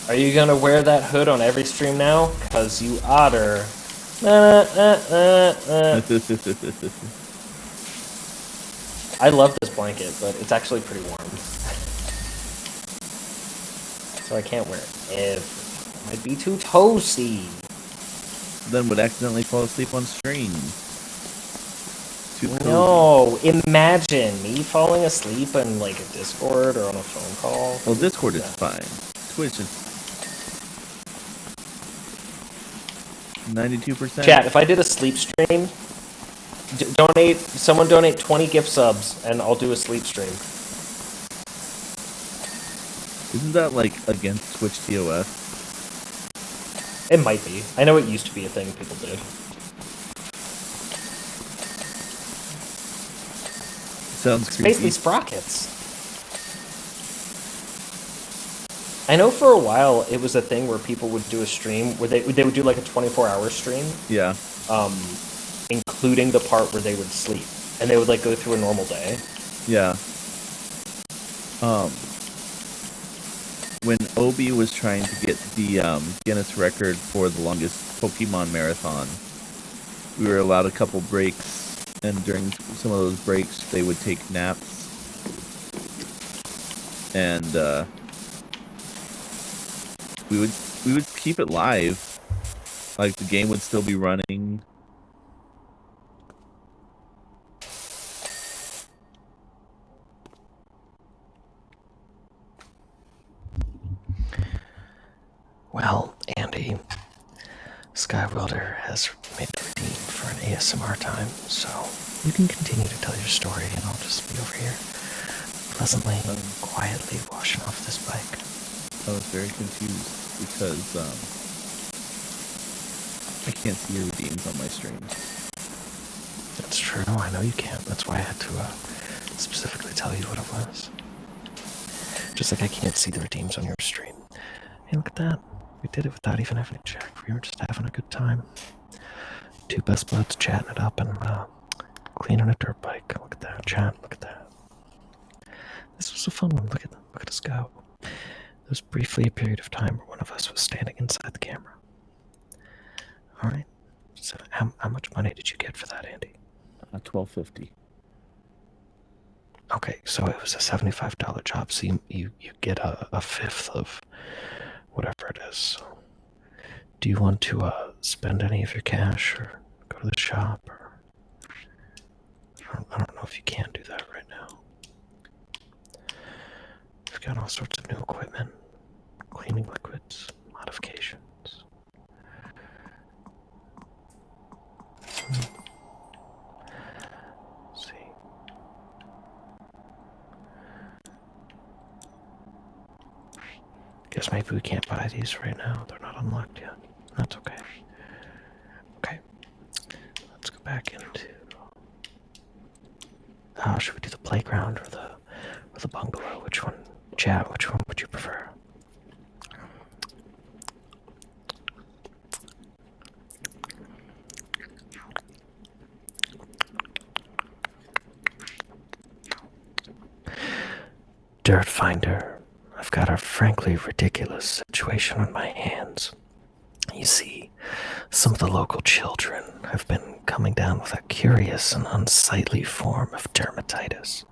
Are you gonna wear that hood on every stream now? Cause you otter. I love this blanket, but it's actually pretty warm. So I can't wear it. Might be too toasty. Then would accidentally fall asleep on stream. Too cozy. No, imagine me falling asleep in like a Discord or on a phone call. Well, Discord is fine. Twitch is 92%. Chat, if I did a sleep stream, someone donate 20 gift subs and I'll do a sleep stream. Isn't that like against Twitch TOS? It might be. I know it used to be a thing people did. Sounds It's creepy. basically sprockets. I know for a while it was a thing where people would do a stream where they would do like a 24-hour stream. Yeah. Including the part where they would sleep, and they would like go through a normal day. Yeah. When Obi was trying to get the Guinness record for the longest Pokemon marathon, we were allowed a couple breaks, and during some of those breaks, they would take naps. And we would keep it live, like the game would still be running. Well, Andy, Skywelder has made a redeem for an ASMR time, so you can continue to tell your story, and I'll just be over here, pleasantly, quietly washing off this bike. I was very confused because I can't see your redeems on my streams. That's true. I know you can't. That's why I had to specifically tell you what it was. Just like I can't see the redeems on your stream. Hey, look at that. We did it without even having to check. We were just having a good time. Two best buds chatting it up and cleaning a dirt bike. Look at that, chat. Look at that. This was a fun one. Look at us go. There was briefly a period of time where one of us was standing inside the camera. All right. So how much money did you get for that, Andy? $12.50. Okay, so it was a $75 job. So you get a fifth of whatever it is. So do you want to spend any of your cash or go to the shop? Or I don't know if you can do that right now. We've got all sorts of new equipment, cleaning liquids, modifications. Let's see. Guess maybe we can't buy these right now. They're not unlocked yet. That's okay. Okay. Let's go back into. Should we do the playground or the bungalow? Which one? Chat, which one would you prefer? Dirt Finder. I've got a frankly ridiculous situation on my hands. You see, some of the local children have been coming down with a curious and unsightly form of dermatitis,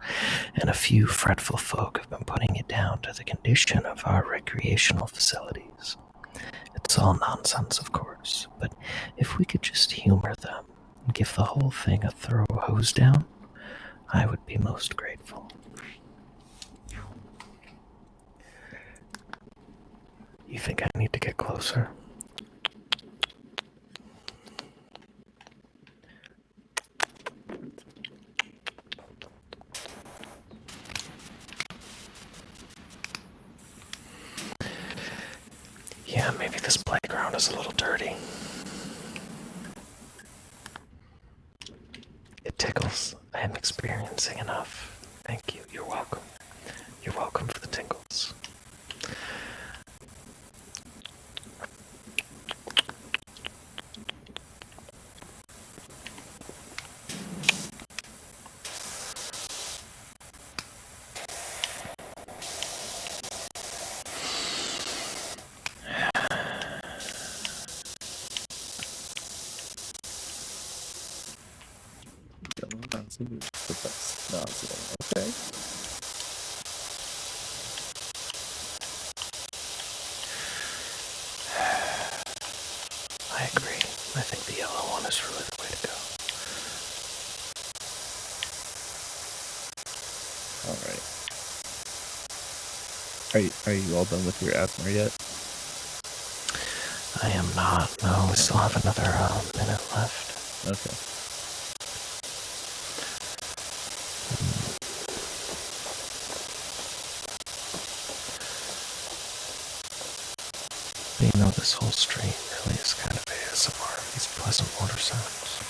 and a few fretful folk have been putting it down to the condition of our recreational facilities. It's all nonsense, of course, but if we could just humor them and give the whole thing a thorough hose down, I would be most grateful. You think I need to get closer? Yeah, maybe this playground is a little dirty. It tickles. I am experiencing enough. Thank you. You're welcome. You're welcome for the tingles. But that's nozzle. Okay. I agree. I think the yellow one is really the way to go. All right. Are you all done with your asthma yet? I am not. No, we still have another minute left. Okay. You know, this whole street really is kind of ASMR. These pleasant water sounds.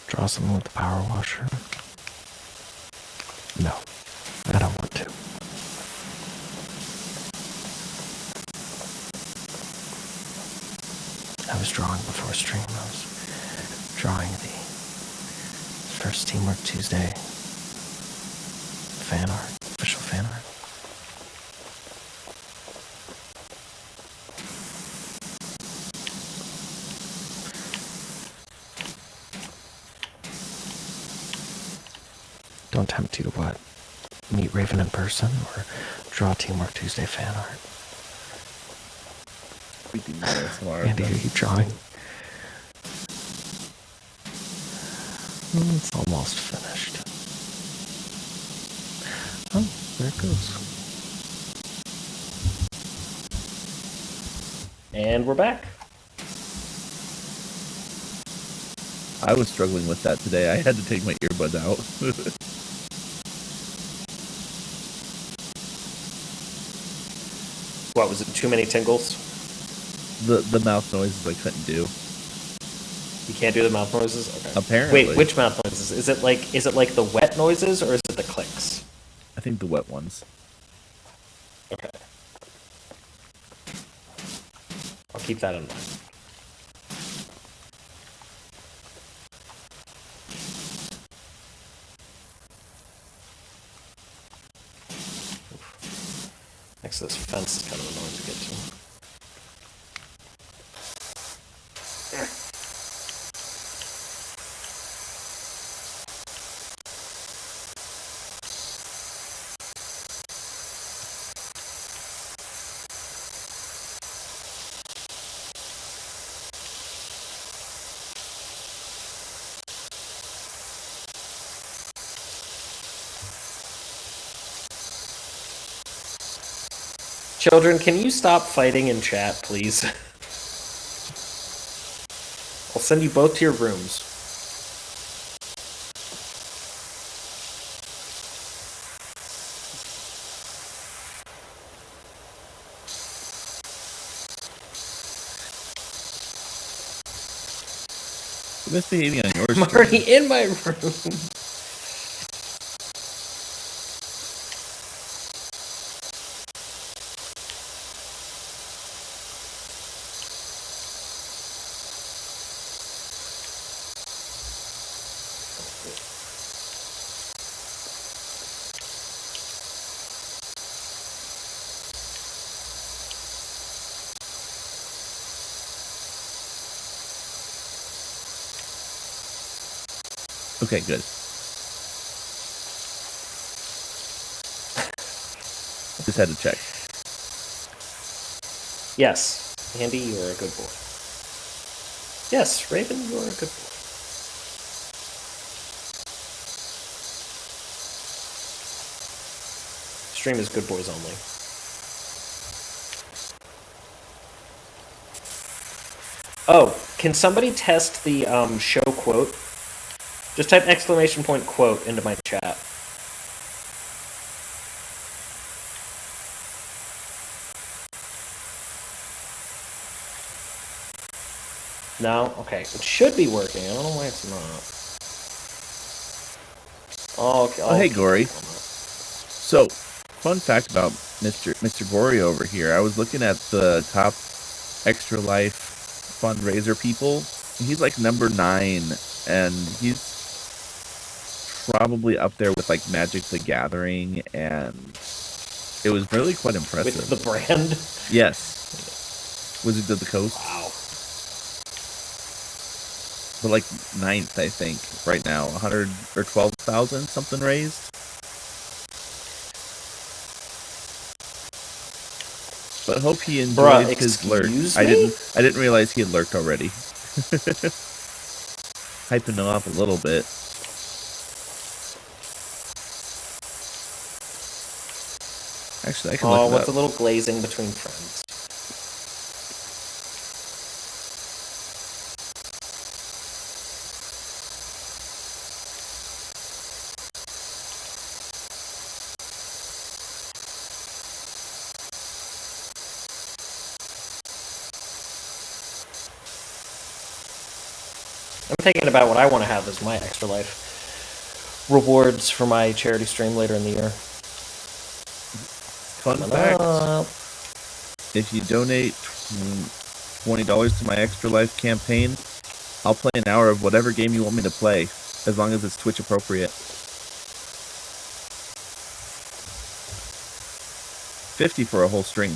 Draw something with the power washer. No, I don't want to. I was drawing before stream. I was drawing the first Teamwork Tuesday fan art, official fan art. Don't tempt you to what? Meet Raven in person or draw Teamwork Tuesday fan art? We do ASMR. Andy, are you drawing? It's almost finished. Oh, there it goes. And we're back. I was struggling with that today. I had to take my earbuds out. What, was it too many tingles? The mouth noises I couldn't do. You can't do the mouth noises? Okay. Apparently. Wait, which mouth noises? Is it like the wet noises or is it the clicks? I think the wet ones. Okay. I'll keep that in mind. Next to this fence is kind of annoying to get to. Children, can you stop fighting in chat, please? I'll send you both to your rooms. You're misbehaving on yours. I'm already in my room. Okay, good. Just had to check. Yes, Andy, you are a good boy. Yes, Raven, you are a good boy. Stream is good boys only. Oh, can somebody test the show quote? Just type exclamation point quote into my chat. No? Okay. It should be working. I don't know why it's not. Oh, okay. Oh, hey, Gory. So, fun fact about Mr. Gory over here. I was looking at the top Extra Life fundraiser people. He's like number 9, and he's probably up there with like Magic the Gathering, and it was really quite impressive. With the brand? Yes. Wizards of the Coast. Wow. But like 9th, I think, right now. 100 or 12,000 something raised. But hope he enjoyed Bruh, his lurk. excuse I me? didn't realize he had lurked already. Hyping him up a little bit. Actually, I can look Oh, it what's up. a little glazing between friends? I'm thinking about what I want to have as my extra life rewards for my charity stream later in the year. Fun Coming fact: up. if you donate $20 to my Extra Life campaign, I'll play an hour of whatever game you want me to play, as long as it's Twitch appropriate. 50 for a whole stream.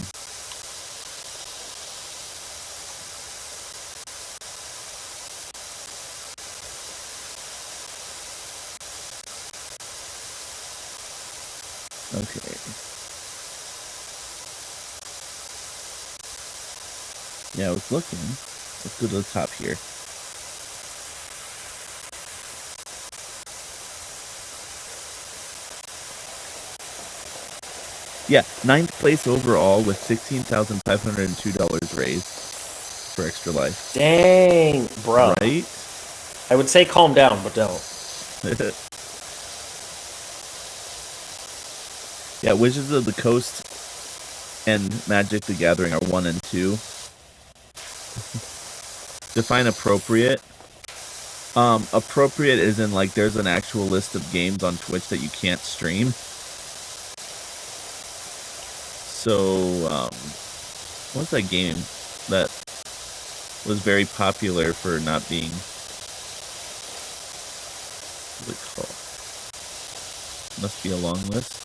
Okay. Yeah, I was looking. Let's go to the top here. Yeah, 9th place overall with $16,502 raised for Extra Life. Dang, bro. Right? I would say calm down, but don't. Yeah, Wizards of the Coast and Magic the Gathering are 1 and 2. Define appropriate. Appropriate is in like there's an actual list of games on Twitch that you can't stream. So, what's that game that was very popular for not being... What's it called? Must be a long list.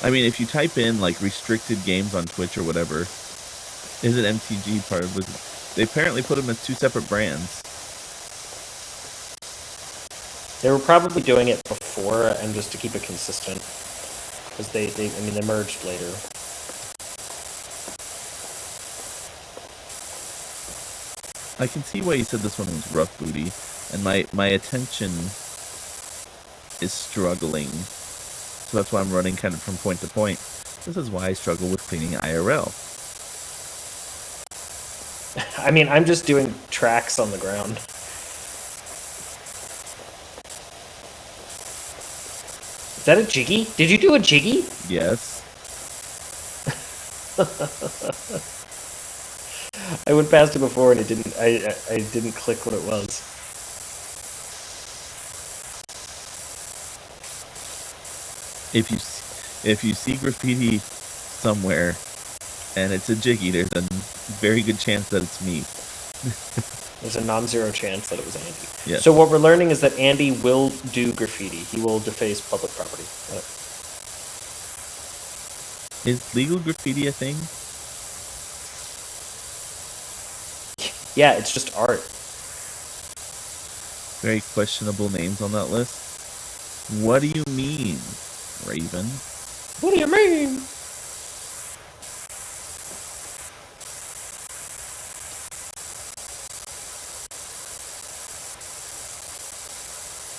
I mean, if you type in like restricted games on Twitch or whatever, is it MTG part of it? They apparently put them as 2 separate brands. They were probably doing it before and just to keep it consistent. Because they merged later. I can see why you said this one was rough booty, and my attention is struggling. So that's why I'm running kind of from point to point. This is why I struggle with cleaning IRL. I mean, I'm just doing tracks on the ground. Is that a jiggy? Did you do a jiggy? Yes. I went past it before and it didn't. I didn't click what it was. If you see graffiti somewhere and it's a jiggy, there's a very good chance that it's me. There's a non-zero chance that it was Andy. Yes. So what we're learning is that Andy will do graffiti. He will deface public property. Is legal graffiti a thing? Yeah, it's just art. Very questionable names on that list. What do you mean, Raven? What do you mean?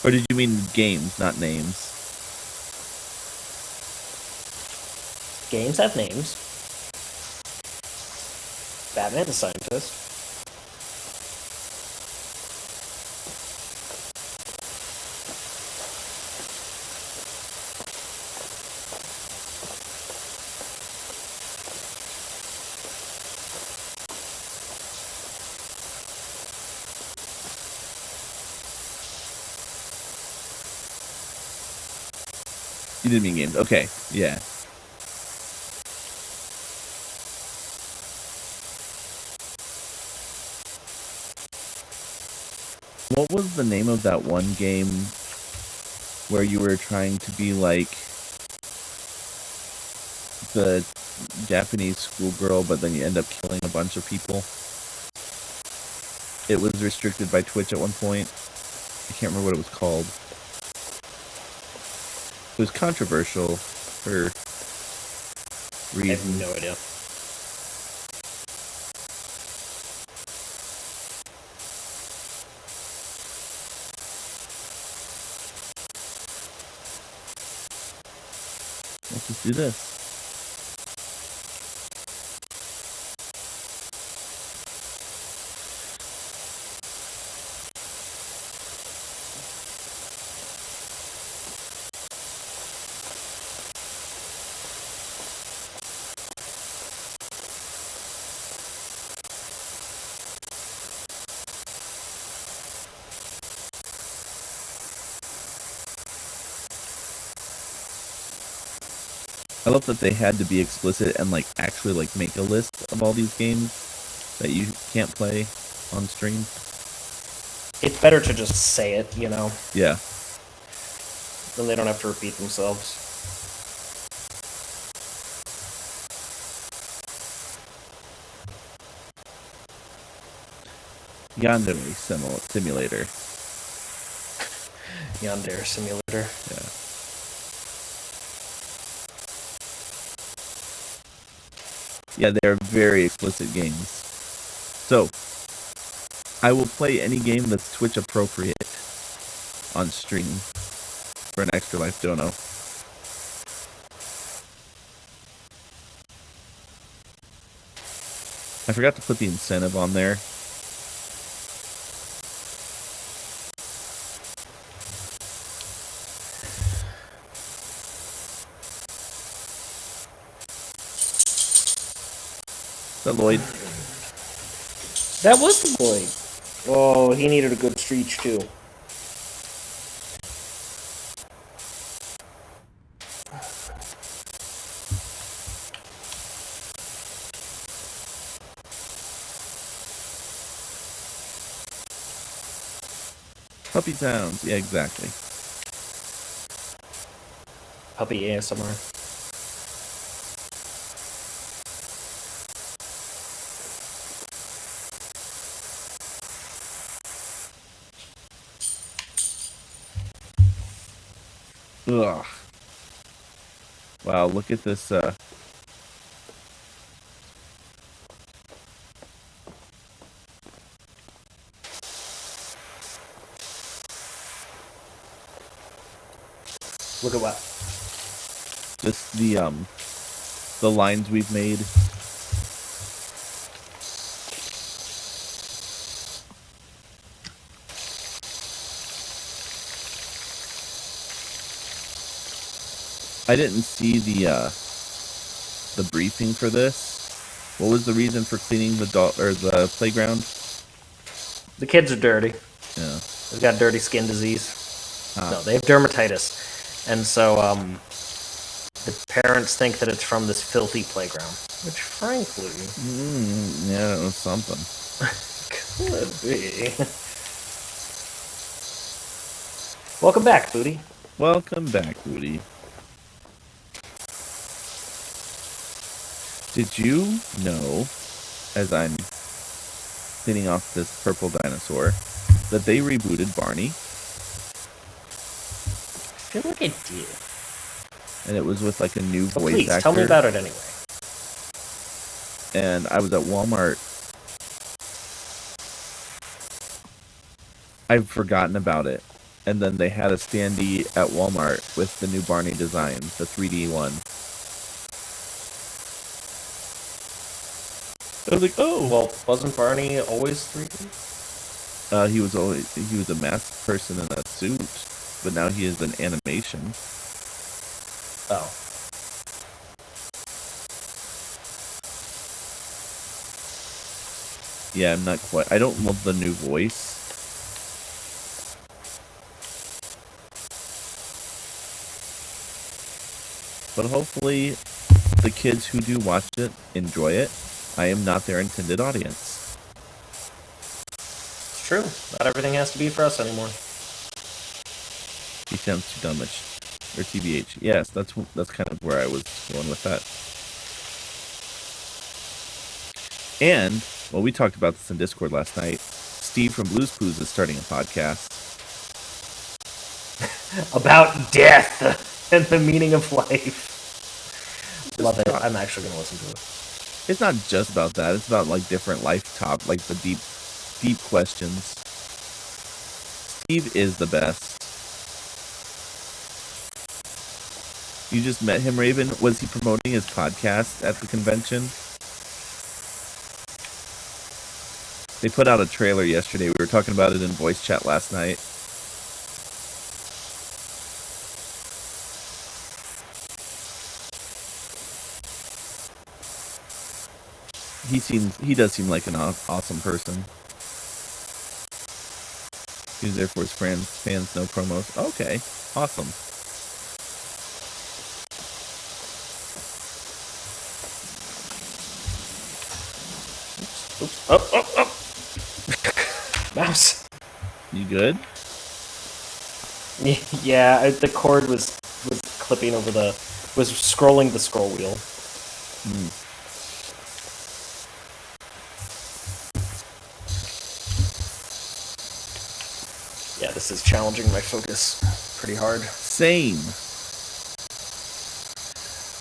Or did you mean games, not names? Games have names. Batman's a scientist. You didn't mean games. Okay, yeah. What was the name of that one game where you were trying to be like the Japanese schoolgirl, but then you end up killing a bunch of people. It was restricted by Twitch at one point. I can't remember what it was called. It was controversial for I have reasons. no idea. Let's just do this. I love that they had to be explicit and like actually like make a list of all these games that you can't play on stream. It's better to just say it, you know? Yeah. Then they don't have to repeat themselves. Yandere Simulator. Yandere Simulator. Yeah. Yeah, they're very explicit games. So, I will play any game that's Twitch appropriate on stream for an Extra Life dono. I forgot to put the incentive on there. Is that Lloyd? That was the boy. Oh, he needed a good streak too. Puppy sounds. Yeah, exactly. Puppy ASMR. Ugh. Wow, look at this, Look at what? just the lines we've made. I didn't see the briefing for this. What was the reason for cleaning the the playground? The kids are dirty. Yeah. They've got dirty skin disease. Ah. No, they have dermatitis. And so, the parents think that it's from this filthy playground. Which, frankly... Yeah, it was something. could be. Welcome back, Booty. Welcome back, Woody. Did you know, as I'm cleaning off this purple dinosaur, that they rebooted Barney? I feel like I did. And it was with like a new So voice please, actor. tell me about it anyway. And I was at Walmart. I've forgotten about it. And then they had a standee at Walmart with the new Barney design, the 3D one. I was like, oh. Well, wasn't Barney always 3D? He was a masked person in a suit, but now he is an animation. Oh. Yeah, I'm not quite. I don't love the new voice. But hopefully, the kids who do watch it enjoy it. I am not their intended audience. It's true. Not everything has to be for us anymore. He sounds too dumbish. Or TBH. Yes, that's kind of where I was going with that. And, well, we talked about this in Discord last night. Steve from Blues Clues is starting a podcast. About death and the meaning of life. Love it. I'm actually going to listen to it. It's not just about that. It's about like different life like the deep questions. Steve is the best. You just met him, Raven. Was he promoting his podcast at the convention? They put out a trailer yesterday. We were talking about it in voice chat last night. He does seem like an awesome person. He's there for his fans, no promos. Okay, awesome. Oops. Oh. Mouse. You good? Yeah, the cord was clipping over was scrolling the scroll wheel. Yeah, this is challenging my focus pretty hard. Same.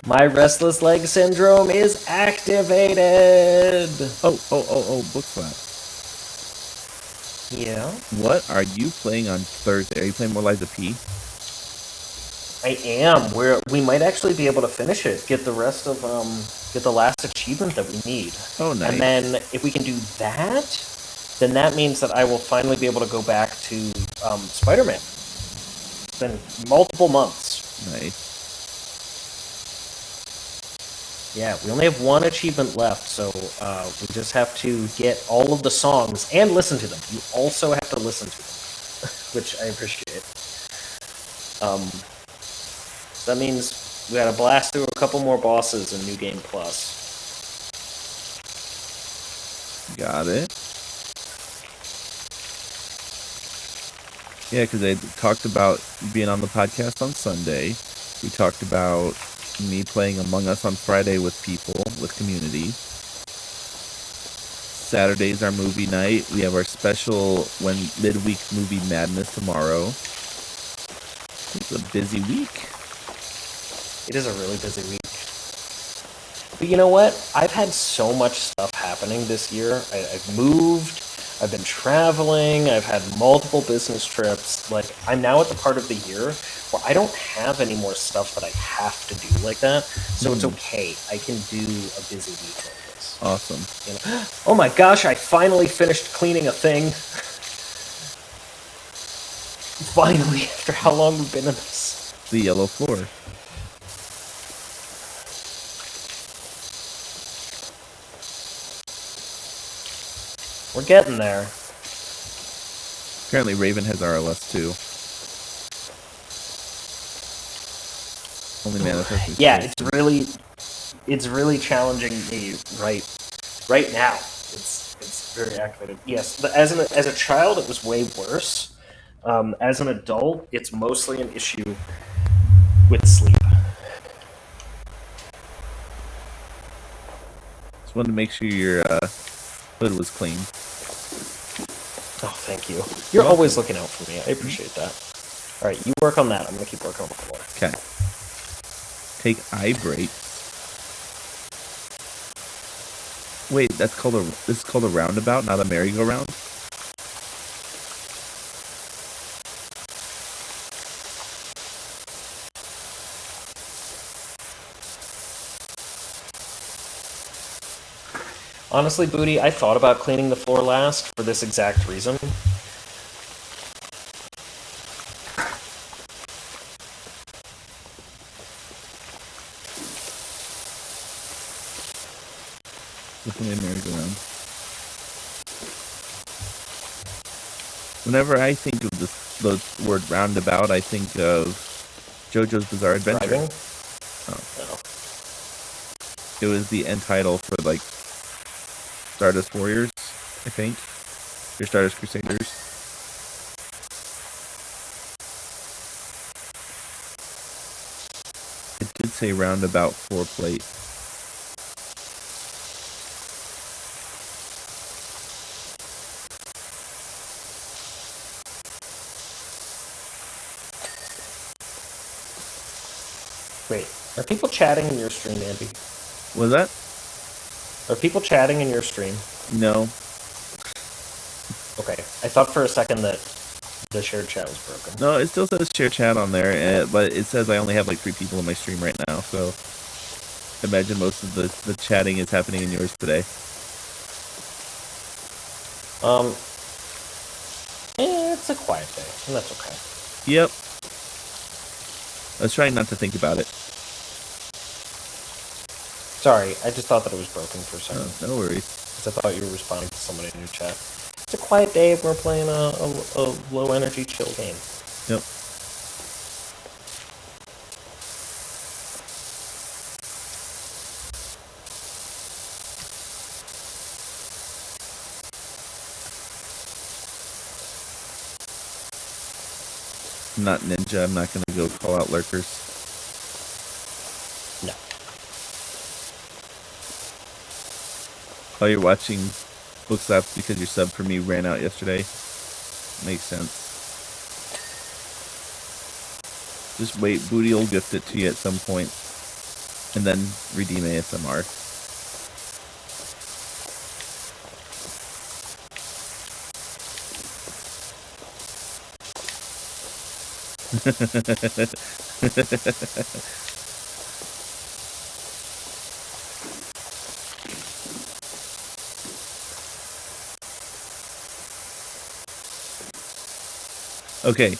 My restless leg syndrome is activated. Oh, book flap. Yeah. What are you playing on Thursday? Are you playing More Lives of P? I am. We might actually be able to finish it. Get the rest of get the last achievement that we need. Oh, nice. And then if we can do that, then that means that I will finally be able to go back to Spider-Man. It's been multiple months. Nice. Yeah, we only have one achievement left, so we just have to get all of the songs and listen to them. You also have to listen to them, which I appreciate. So that means we gotta blast through a couple more bosses in New Game Plus. Got it. Yeah, because they talked about being on the podcast on Sunday. We talked about me playing Among Us on Friday with people, with community. Saturday's our movie night. We have our special midweek movie madness tomorrow. It's a busy week. It is a really busy week. But you know what? I've had so much stuff happening this year. I've moved. I've been traveling. I've had multiple business trips. Like, I'm now at the part of the year where I don't have any more stuff that I have to do like that. So it's okay. I can do a busy week like this. Awesome. You know? Oh my gosh, I finally finished cleaning a thing. Finally, after how long we've been in this. The yellow floor. We're getting there. Apparently Raven has RLS too. Only manifesting. Yeah, it's really challenging me right now. It's very activated. Yes, but as a child, it was way worse. As an adult, it's mostly an issue with sleep. Just wanted to make sure your hood was clean. Oh, thank you. You're always looking out for me. I appreciate that. All right, you work on that. I'm gonna keep working on the floor. Okay. Take eye break. Wait, this is called a roundabout, not a merry-go-round? Honestly, Booty, I thought about cleaning the floor last for this exact reason. Definitely a merry-go-round. Whenever I think of the word roundabout, I think of JoJo's Bizarre Adventure. Driving? Oh. No. It was the end title for, like, Stardust Warriors, I think. Or Stardust Crusaders. It did say roundabout 4 plate. Wait, are people chatting in your stream, Andy? Was that? Are people chatting in your stream? No. Okay, I thought for a second that the shared chat was broken. No, it still says share chat on there, but it says I only have like 3 people in my stream right now, so imagine most of the chatting is happening in yours today. It's a quiet day, and that's okay. Yep. I was trying not to think about it. Sorry, I just thought that it was broken for a second. Oh, no worries. Because I thought you were responding to somebody in your chat. It's a quiet day if we're playing a low energy chill game. Yep. I'm not ninja. I'm not going to go call out lurkers. No. Oh, you're watching Book Slaps because your sub for me ran out yesterday. Makes sense. Just wait. Booty will gift it to you at some point. And then redeem ASMR. Okay,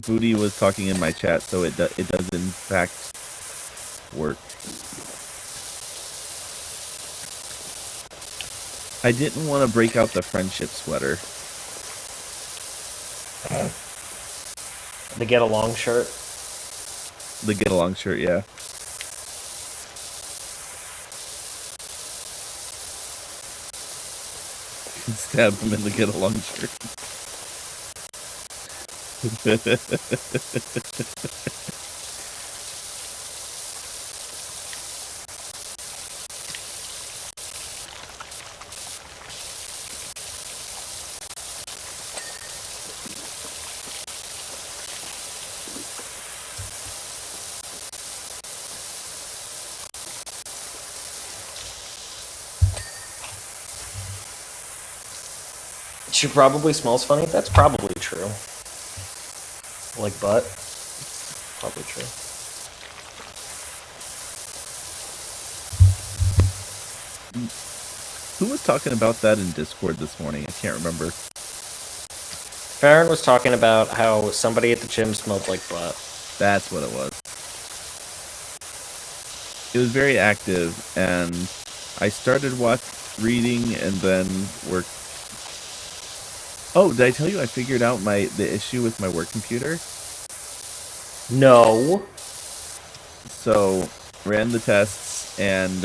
Booty was talking in my chat, so it does in fact work. I didn't want to break out the friendship sweater. The get along shirt. The get along shirt, yeah. Stab him in the get along shirt. She probably smells funny. That's probably true. Like butt. Probably true. Who was talking about that in Discord this morning? I can't remember. Farron was talking about how somebody at the gym smelled like butt. That's what it was. It was very active, and I started reading and then worked. Oh, did I tell you I figured out the issue with my work computer? No. So, ran the tests, and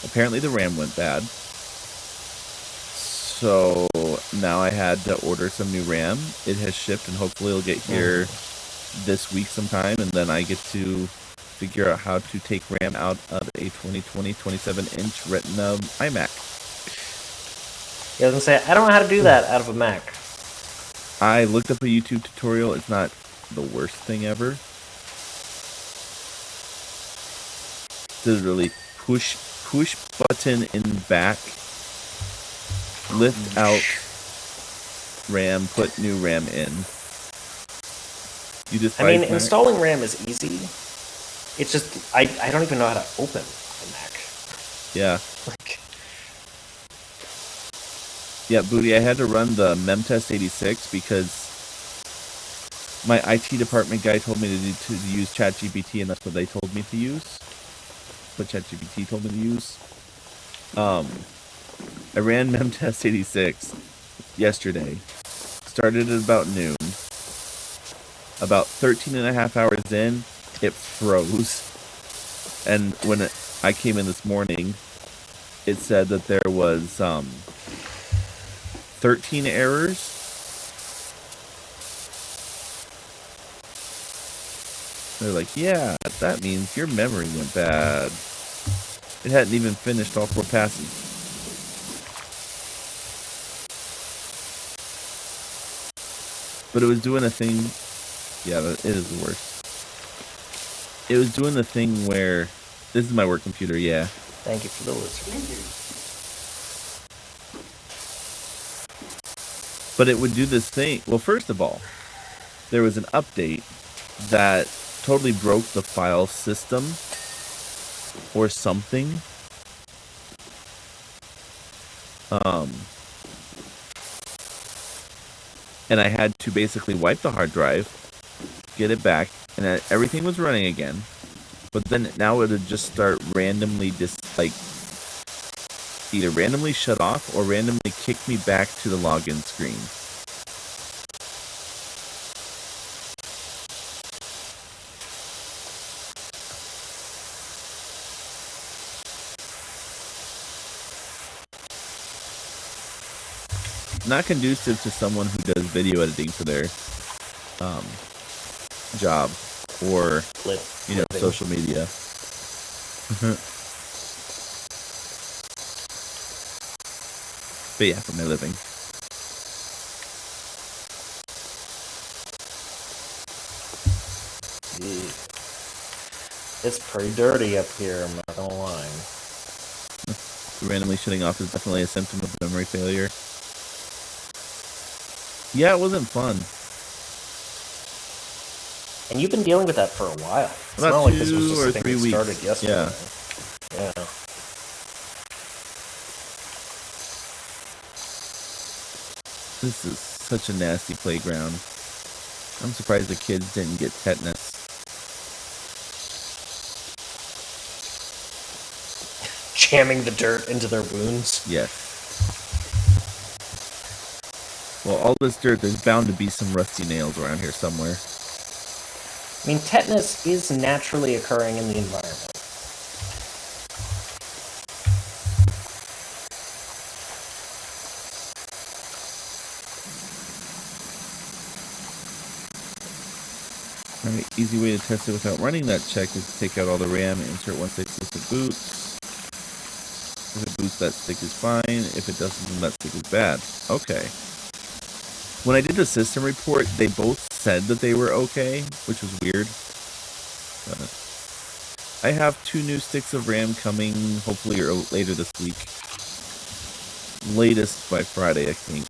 apparently the RAM went bad. So, now I had to order some new RAM. It has shipped, and hopefully it'll get here this week sometime, and then I get to figure out how to take RAM out of a 2020 27-inch Retina iMac. I was gonna say, I don't know how to do that out of a Mac. I looked up a YouTube tutorial. It's not the worst thing ever. Literally push button in back, lift out RAM, put new RAM in. You just installing RAM is easy. It's just I don't even know how to open a Mac. Yeah. Like, yeah, Booty, I had to run the memtest 86 because my IT department guy told me to use ChatGPT, and that's what they told me to use. What ChatGPT told me to use. I ran memtest 86 yesterday. Started at about noon. About 13 and a half hours in, it froze. And when I came in this morning, it said that there was 13 errors. They're like, yeah, that means your memory went bad. It hadn't even finished all 4 passes. But it was doing a thing. Yeah, it is the worst. It was doing the thing where this is my work computer. Yeah. Thank you for the lizard. But it would do this thing. Well, first of all, there was an update that totally broke the file system or something. And I had to basically wipe the hard drive, get it back, and everything was running again. But then now it would just start randomly either randomly shut off or randomly kick me back to the login screen. Not conducive to someone who does video editing for their job or social media. But yeah, for my living. It's pretty dirty up here, I'm not gonna lie. Randomly shutting off is definitely a symptom of memory failure. Yeah, it wasn't fun. And you've been dealing with that for a while. It's About not like this was 2 just or a thing 3 that weeks. started yesterday. Yeah. This is such a nasty playground. I'm surprised the kids didn't get tetanus. Jamming the dirt into their wounds. Yes. Well, all this dirt, there's bound to be some rusty nails around here somewhere. I mean, tetanus is naturally occurring in the environment. Alright, easy way to test it without running that check is to take out all the RAM and insert 1/6 with the boots. If it boots, that stick is fine. If it doesn't, then that stick is bad. Okay. When I did the system report, they both said that they were okay, which was weird. I have 2 new sticks of RAM coming, hopefully later this week. Latest by Friday, I think.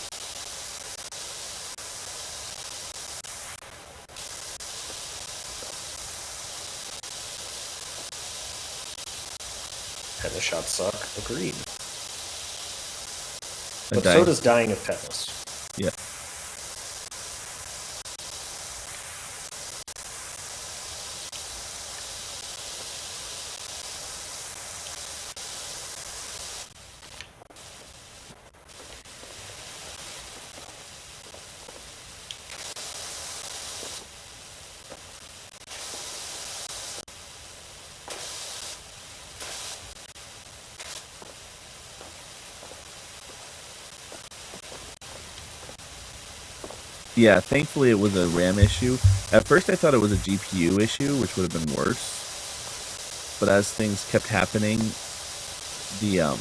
Tetanus shots suck. Agreed. And But so does dying of tetanus. Yeah. Yeah, thankfully it was a RAM issue. At first I thought it was a GPU issue, which would have been worse. But as things kept happening, I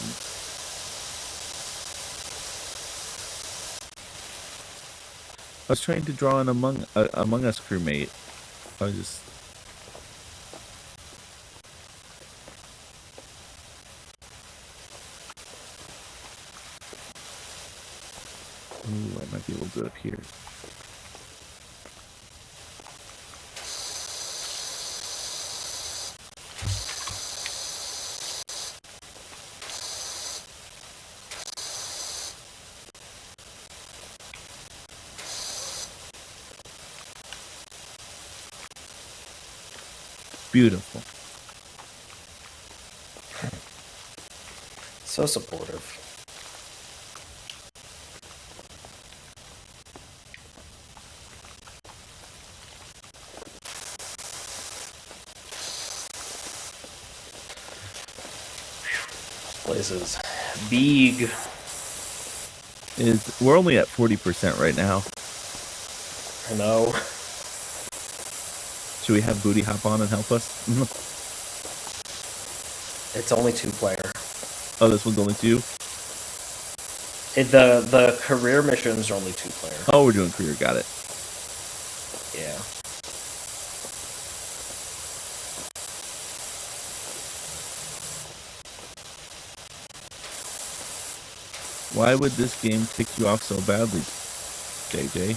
was trying to draw an Among Us crewmate. I was just... Ooh, I might be able to do it up here. Beautiful. So supportive. This place is big. We're only at 40% right now. I know. Should we have Booty hop on and help us? It's only 2-player. Oh, this one's only 2? The career missions are only 2-player. Oh, we're doing career. Got it. Yeah. Why would this game tick you off so badly, JJ?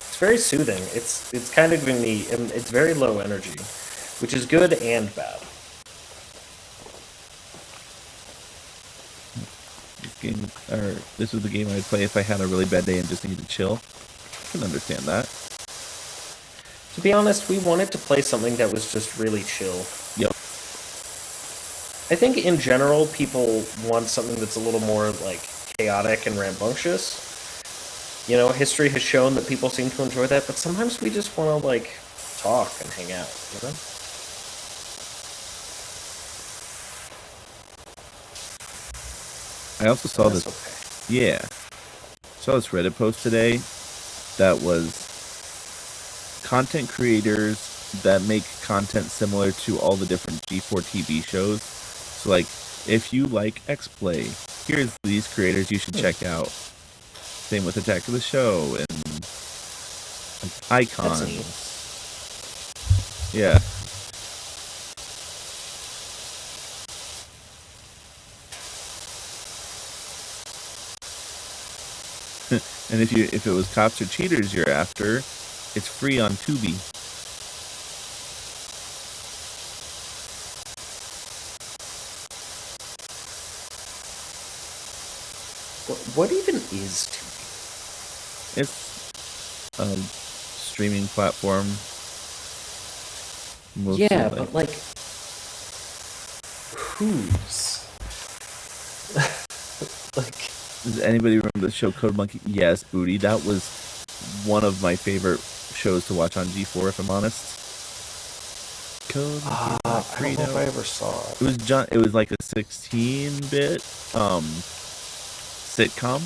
It's very soothing. It's kind of giving me. It's very low energy, which is good and bad. This was the game I'd play if I had a really bad day and just needed to chill. I can understand that. To be honest, we wanted to play something that was just really chill. Yep. I think in general, people want something that's a little more like chaotic and rambunctious. You know, history has shown that people seem to enjoy that, but sometimes we just want to like talk and hang out. You know. I also saw this. Okay. Yeah. Saw this Reddit post today that was content creators that make content similar to all the different G4 TV shows. So, like, if you like X-Play, here's these creators you should check out. Same with Attack of the Show and Icon. Yeah. And if it was cops or cheaters you're after, it's free on Tubi. What even is Tubi? It's a streaming platform. Mostly Yeah, but like, whose? Like, does anybody remember the show Code Monkey? Yes, Booty. That was one of my favorite shows to watch on G4, if I'm honest. Code Monkey. I don't know if I ever saw it. It was like a 16-bit sitcom.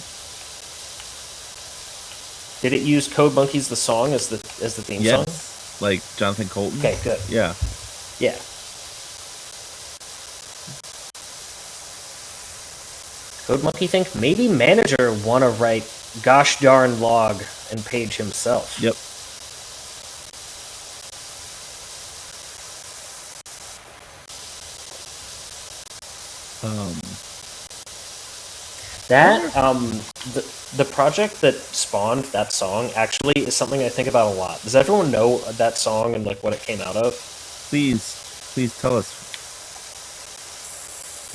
Did it use Code Monkeys the song as the theme song? Like Jonathan Colton. Okay, good. Yeah. Yeah. Code Monkey think maybe manager want to write gosh darn log and page himself. Yep. That the project that spawned that song actually is something I think about a lot. Does everyone know that song and like what it came out of? Please tell us.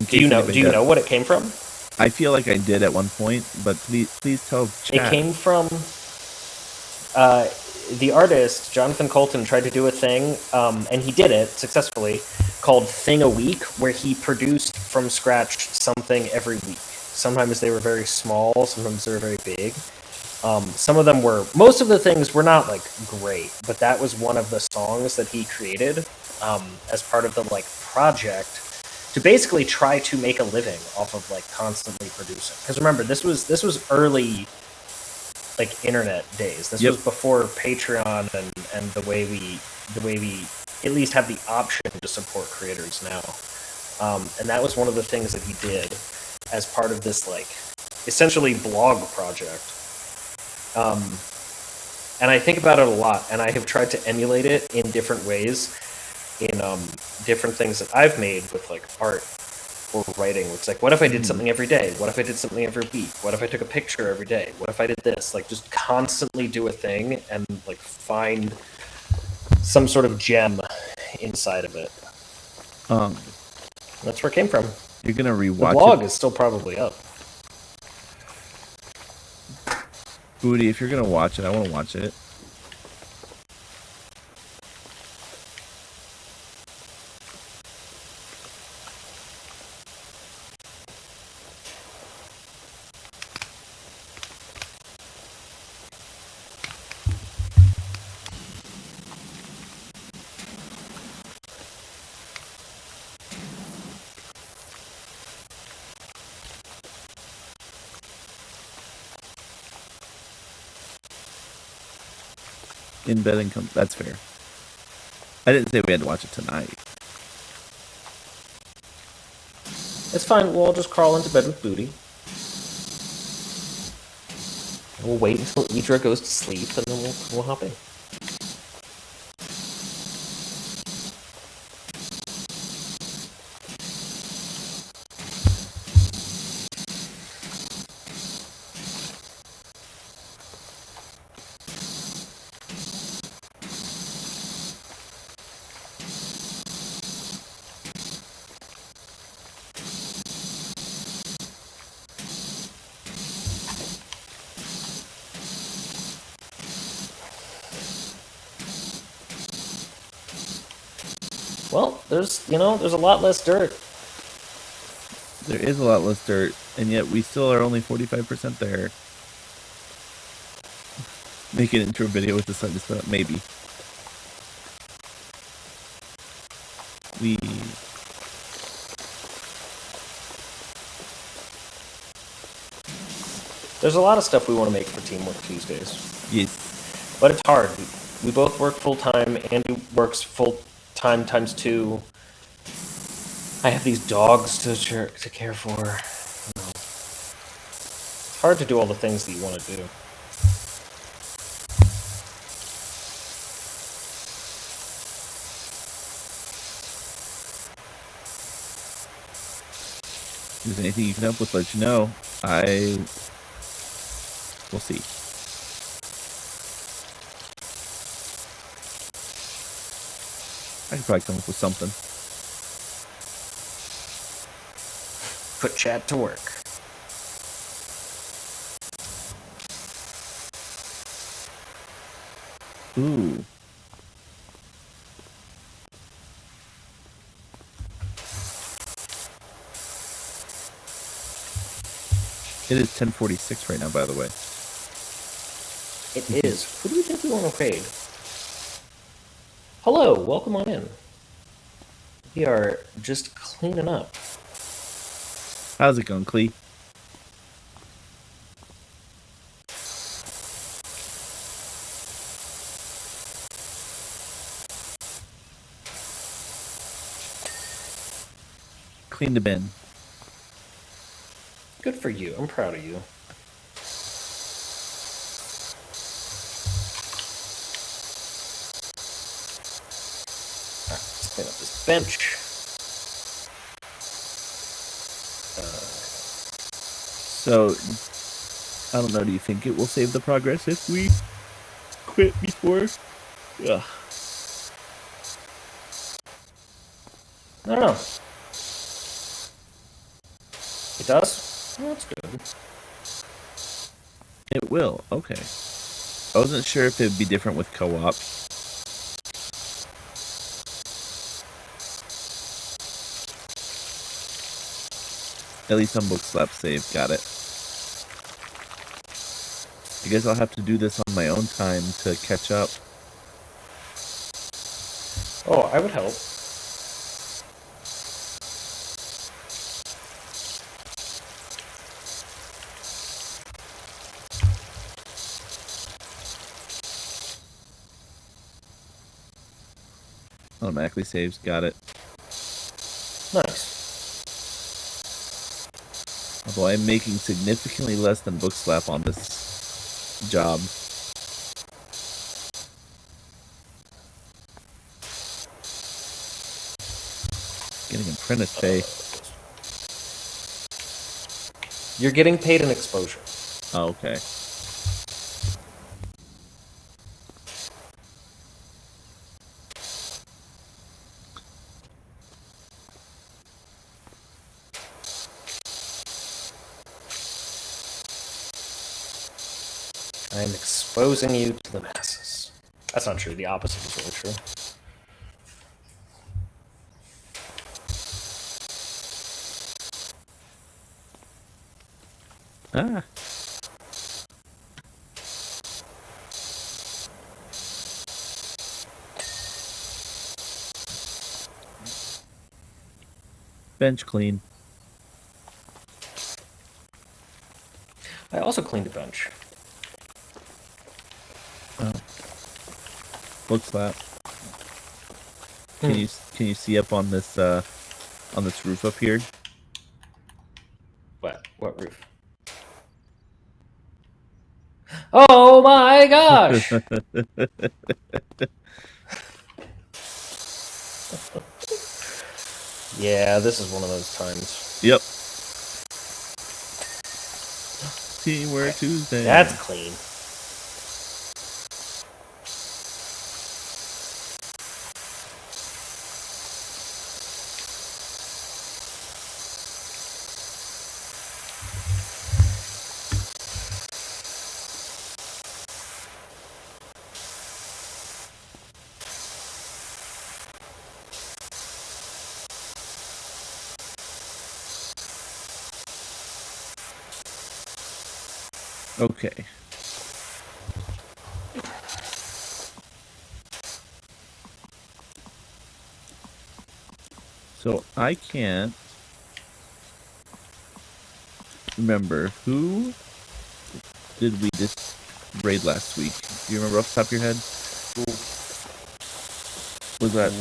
Do you know what it came from? I feel like I did at one point, but please tell chat. It came from the artist Jonathan Colton tried to do a thing, and he did it successfully, called Thing a Week, where he produced from scratch something every week. Sometimes they were very small, sometimes they were very big. Most of the things were not like great, but that was one of the songs that he created as part of the like project to basically try to make a living off of like constantly producing. Because remember, this was early like internet days. This was before Patreon and the way we at least have the option to support creators now. And that was one of the things that he did as part of this like essentially blog project. And I think about it a lot, and I have tried to emulate it in different ways in different things that I've made with like art or writing. It's like, what if I did something every day? What if I did something every week? What if I took a picture every day? What if I did this? Like, just constantly do a thing and like find some sort of gem inside of it. That's where it came from. You're gonna rewatch the blog is still probably up. Booty, if you're gonna watch it, I want to watch it. in bed and come. That's fair. I didn't say we had to watch it tonight. It's fine. We'll all just crawl into bed with Booty. We'll wait until Idra goes to sleep, and then we'll hop in. Well, there's a lot less dirt. There is a lot less dirt, and yet we still are only 45% there. Make it into a video with the sun stuff, maybe. There's a lot of stuff we want to make for Teamwork Tuesdays. Yes. But it's hard. We both work full time. Andy works full time times 2. I have these dogs to care for. It's hard to do all the things that you want to do. If there's anything you can help with, let you know. We'll see. I could probably come up with something. Put chat to work. Ooh. It is 10:46 right now, by the way. It is. Who do you think we want to raid? Hello, welcome on in. We are just cleaning up. How's it going, Clee? Clean the bin. Good for you. I'm proud of you. Alright, let's clean up this bench. So, I don't know, do you think it will save the progress if we quit before? Ugh. I don't know. It does? Well, that's good. It will, okay. I wasn't sure if it would be different with co-op. At least on Book Slap save, got it. I guess I'll have to do this on my own time to catch up. Oh, I would help. Automatically saves, got it. Nice. Although I'm making significantly less than Book Slap on this job. Getting apprentice pay. You're getting paid an exposure. Oh, okay. I'm exposing you to the masses. That's not true. The opposite is really true. Ah. Bench clean. I also cleaned a bench. Oh. Book slap. Can you see up on this roof up here? What roof? Oh my gosh! Yeah, this is one of those times. Yep. Teamwork Tuesday. That's clean. Okay. So I can't remember who did we just raid last week. Do you remember off the top of your head? Was that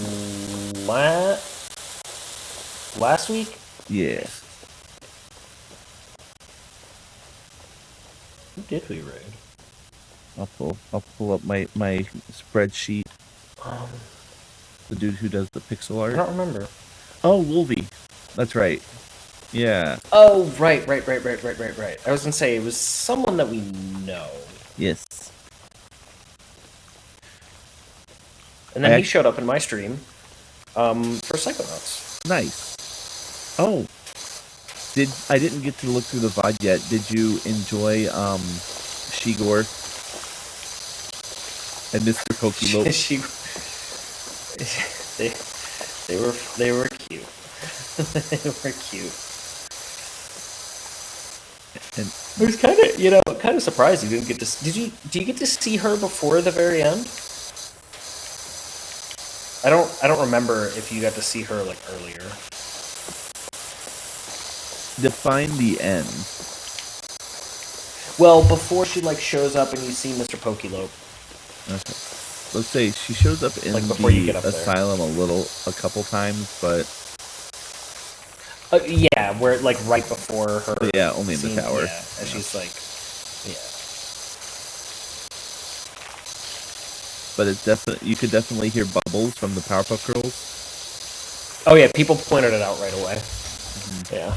last week? Yeah. Who did we raid? I'll pull up my spreadsheet. The dude who does the pixel I art. don't remember. Oh, Wolvie. That's right. Yeah. Oh, right. I was gonna say it was someone that we know. Yes. And then he showed up in my stream for Psychonauts. Nice. Oh. I didn't get to look through the VOD yet. Did you enjoy Shigor and Mr. Pokelope? They were cute. They were cute. And I was kind of surprised you didn't get to. Do you get to see her before the very end? I don't remember if you got to see her like earlier. define the end. Well, before she like shows up and you see Mr. Pokelope. Okay. Let's say she shows up in Like, before you get the up there. asylum a couple times, but Yeah, where like right before her. yeah, only in the scene, tower. Yeah, and she's like, yeah. But it's definitely you could definitely hear Bubbles from the Powerpuff Girls. Oh yeah, people pointed it out right away. Mm-hmm. Yeah.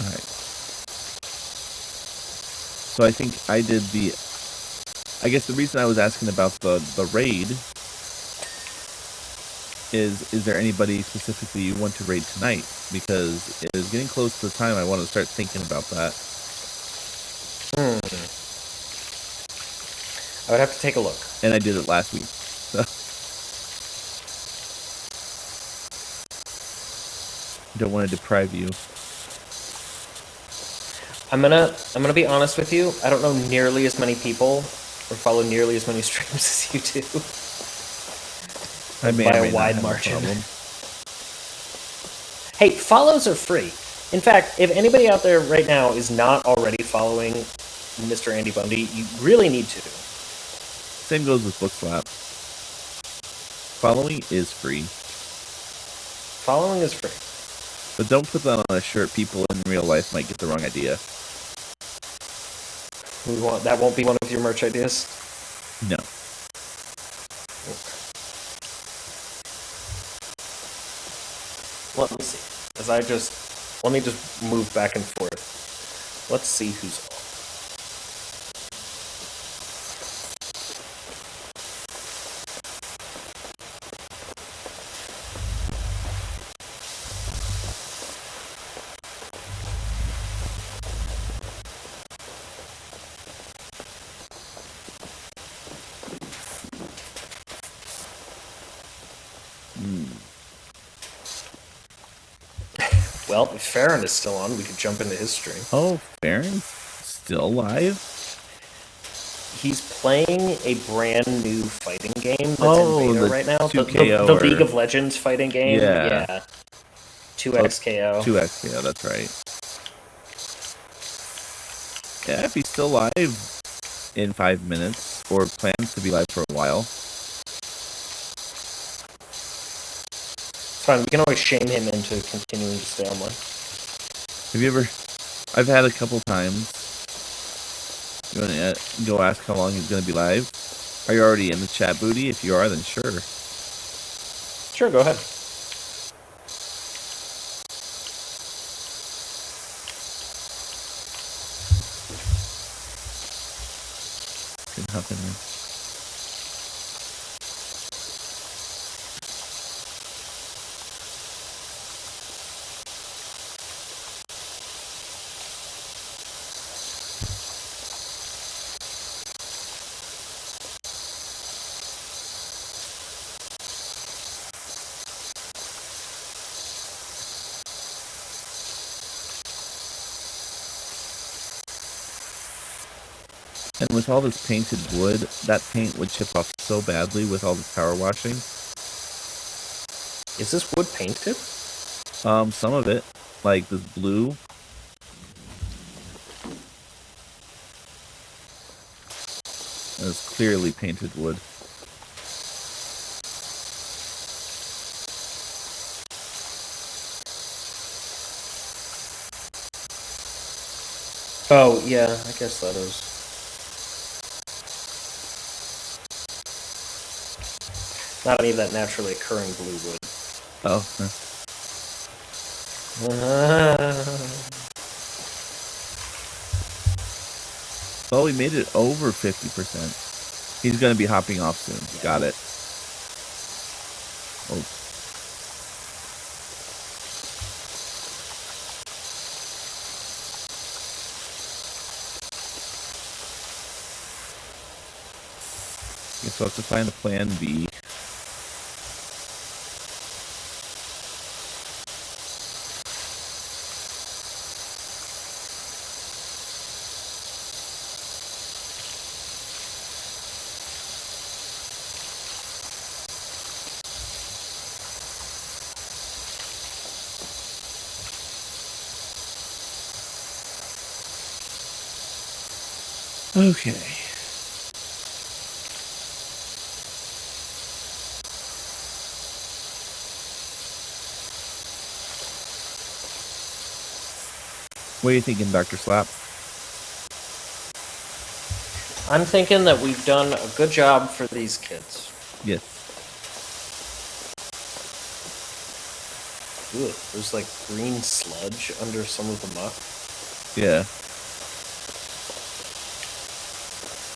All right. So I think I did the. I guess the reason I was asking about the raid is there anybody specifically you want to raid tonight? Because it is getting close to the time I want to start thinking about that. I would have to take a look. And I did it last week. So. Don't want to deprive you. I'm gonna be honest with you. I don't know nearly as many people or follow nearly as many streams as you do. I may by or may a not wide have margin. problem. Hey, follows are free. In fact, if anybody out there right now is not already following Mr. Andy Bundy, you really need to. Same goes with Book Slap. Following is free. Following is free. But don't put that on a shirt. People in real life might get the wrong idea. That won't be one of your merch ideas? No. Let me see. Let me just move back and forth. Let's see who's on. Well, if Farron is still on, we could jump into his stream. Oh, Farron's still alive? He's playing a brand new fighting game that's Oh, in beta the right now. The 2KO the or- League of Legends fighting game. Yeah. 2x KO. 2x, yeah, that's right. Yeah, if he's still live in 5 minutes, or plans to be live for a while. It's fine. We can always shame him into continuing to stay online. Have you ever... I've had a couple times. You want to go ask how long he's going to be live? Are you already in the chat, Booty? If you are, then sure. Sure, go ahead. Can hop in there. And with all this painted wood, that paint would chip off so badly with all the power washing. Is this wood painted? Some of it, like this blue. And it's clearly painted wood. Oh, yeah, I guess that is. Not any of that naturally occurring blue wood. Oh. Well, we made it over 50%. He's going to be hopping off soon. Got it. Oh. Guess we'll have to find a plan B. Okay. What are you thinking, Dr. Slap? I'm thinking that we've done a good job for these kids. Yes. Ugh, there's like green sludge under some of the muck. Yeah.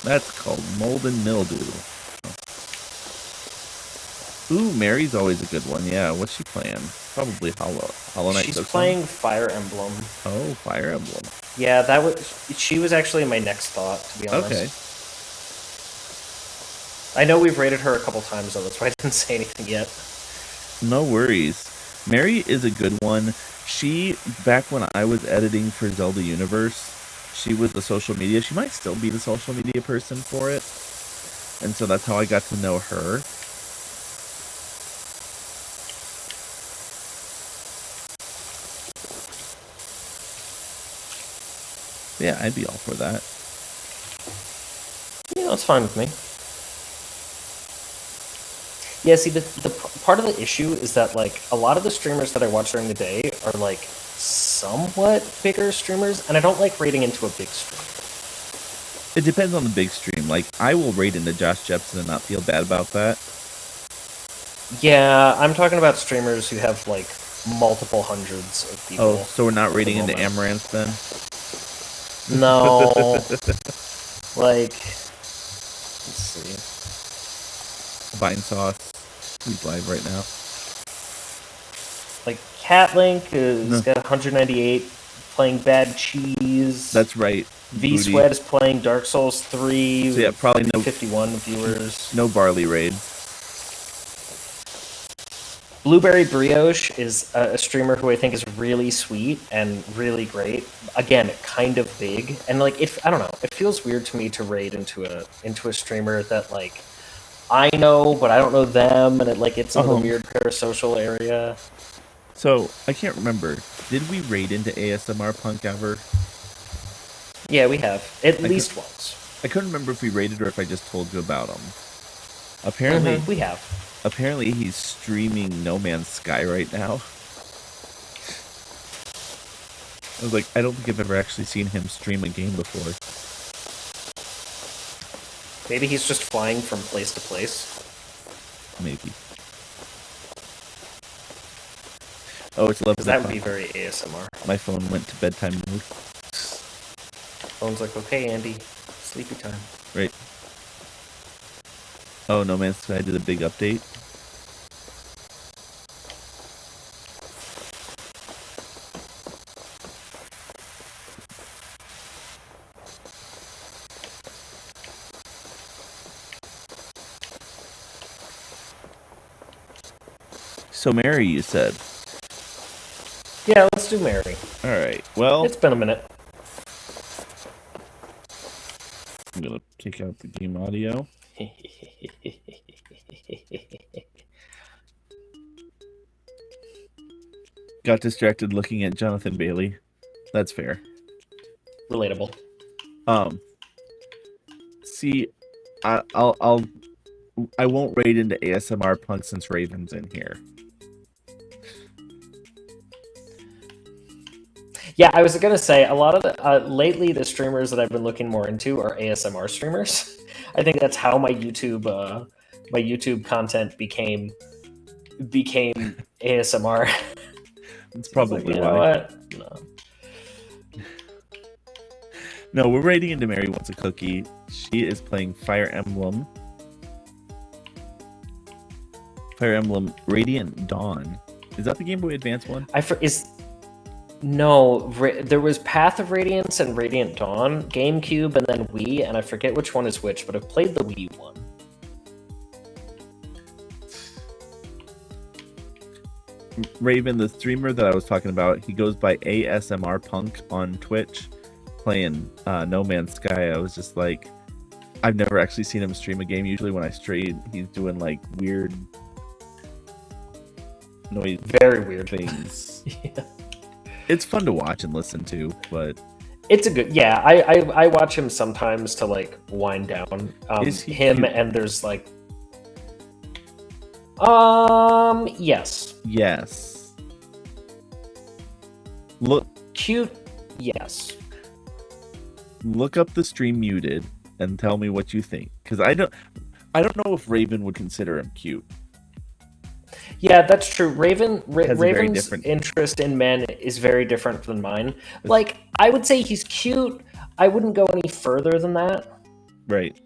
That's called mold and mildew. Ooh, Mary's always a good one. Yeah, what's she playing? Probably Hollow Knight. She's playing Fire Emblem. Oh, Fire Emblem. Yeah, she was actually my next thought, to be honest. Okay. I know we've rated her a couple times, though. That's why I didn't say anything yet. No worries. Mary is a good one. She, back when I was editing for Zelda Universe, she was the social media. She might still be the social media person for it. And so that's how I got to know her. Yeah, I'd be all for that. Yeah, that's fine with me. Yeah, see, the part of the issue is that, like, a lot of the streamers that I watch during the day are, like, somewhat bigger streamers, and I don't like raiding into a big stream. It depends on the big stream. Like, I will raid into Josh Jepson and not feel bad about that. Yeah, I'm talking about streamers who have, like, multiple hundreds of people. Oh, so we're not raiding into Amaranth then? No. Like, let's see. Vine Sauce. He's live right now. Like, Catlink has got 198, playing Bad Cheese. That's right. V-Sweat is playing Dark Souls 3. So yeah, probably no 51 viewers. No barley raid. Blueberry Brioche is a streamer who I think is really sweet and really great. Again, kind of big, and like I don't know. It feels weird to me to raid into a streamer that like I know, but I don't know them, and it's in a weird parasocial area. So I can't remember. Did we raid into ASMR Punk ever? Yeah, we have at least once. I couldn't remember if we raided or if I just told you about him. Apparently, we have. Apparently, he's streaming No Man's Sky right now. I was like, I don't think I've ever actually seen him stream a game before. Maybe he's just flying from place to place. Maybe. Oh, it's 11 Because that would o'clock. be very ASMR. My phone went to bedtime mode. Phone's like, okay, Andy, sleepy time. Right. Oh, No Man's Sky did a big update. So Mary, you said. Yeah, let's do Mary. All right. Well, It's been a minute. I'm gonna take out the game audio. Got distracted looking at Jonathan Bailey. That's fair. Relatable. See, I won't raid into ASMR Punk since Raven's in here. Yeah, I was gonna say a lot of the lately the streamers that I've been looking more into are ASMR streamers. I think that's how my YouTube content became ASMR. That's probably like, you why. know what? No, we're raiding into Mary Wants a Cookie. She is playing Fire Emblem Radiant Dawn. Is that the Game Boy Advance one? There was Path of Radiance and Radiant Dawn, GameCube, and then Wii, and I forget which one is which, but I've played the Wii one. Raven, the streamer that I was talking about, he goes by ASMR Punk on Twitch, playing No Man's Sky. I was just like, I've never actually seen him stream a game. Usually when I stream, he's doing like weird noise, very weird things. Yeah. It's fun to watch and listen to, but it's a good. Yeah, I watch him sometimes to like wind down. Is he him cute? and there's like, yes, look cute, yes. Look up the stream muted and tell me what you think, because I don't know if Raven would consider him cute. Yeah, that's true. Raven's different interest in men is very different than mine. Like, I would say he's cute. I wouldn't go any further than that. Right.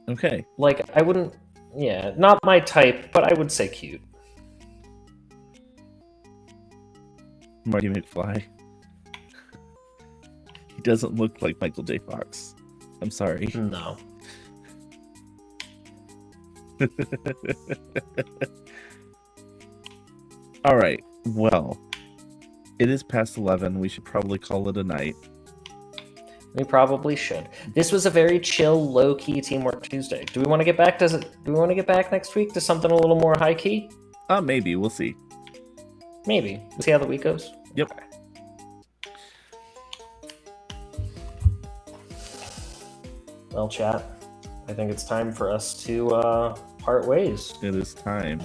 Okay. Like, I wouldn't... Yeah, not my type, but I would say cute. Marty McFly. He doesn't look like Michael J. Fox. I'm sorry. No. All right. Well, it is past 11. We should probably call it a night. We probably should. This was a very chill, low-key Teamwork Tuesday. Do we want to get back? Do we want to get back next week to something a little more high-key? Maybe. We'll see. Maybe. We'll see how the week goes. Yep. Okay. Well, chat, I think it's time for us to part ways. It is time.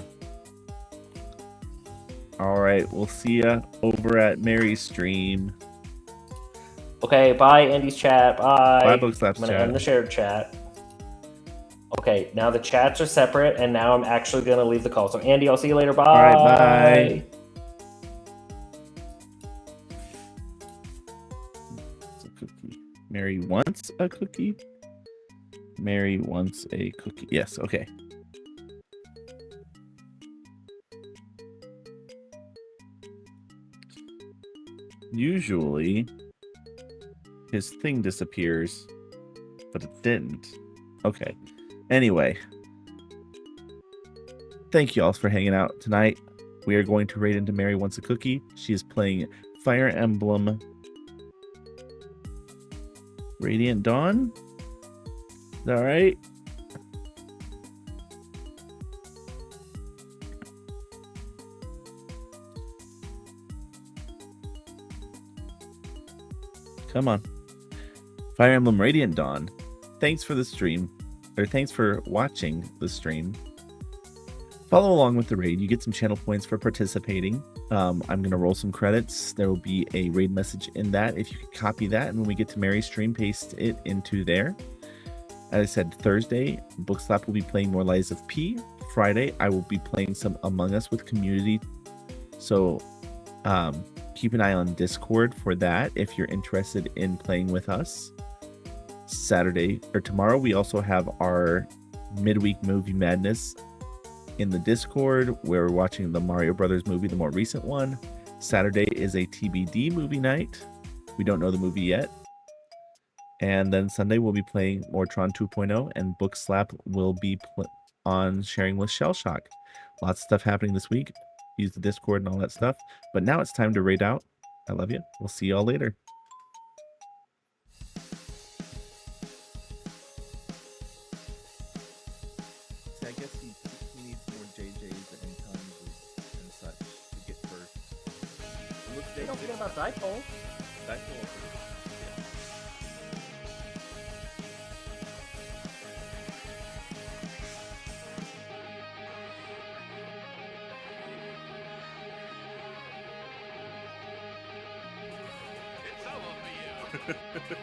All right. We'll see ya over at Mary's stream. Okay, bye, Andy's chat. Bye. Bye, Bookslaps I'm going to chat. end the shared chat. Okay, now the chats are separate, and now I'm actually going to leave the call. So, Andy, I'll see you later. Bye. All right, bye. It's a cookie. Mary wants a cookie? Mary wants a cookie. Yes, okay. Usually, his thing disappears, but it didn't. Okay. Anyway. Thank you all for hanging out tonight. We are going to raid into Mary Wants a Cookie. She is playing Fire Emblem Radiant Dawn. Is that right? Come on. Fire Emblem Radiant Dawn. Thanks for the stream. Or thanks for watching the stream. Follow along with the raid. You get some channel points for participating. I'm going to roll some credits. There will be a raid message in that. If you could copy that, and when we get to Mary's stream, paste it into there. As I said, Thursday, Bookslap will be playing more Lies of P. Friday, I will be playing some Among Us with community. So keep an eye on Discord for that if you're interested in playing with us. Saturday, or tomorrow, we also have our midweek movie madness in the Discord, where we're watching the Mario Brothers movie, the more recent one. Saturday is a TBD movie night. We don't know the movie yet. And then Sunday we'll be playing more Tron 2.0, and Bookslap will be on sharing with Shellshock. Lots of stuff happening this week. Use the Discord and all that stuff. But now it's time to raid out. I love you. We'll see y'all later. I guess he needs more JJs and tons and such to get first. They don't forget about Dipole. Dipole. It's over for you.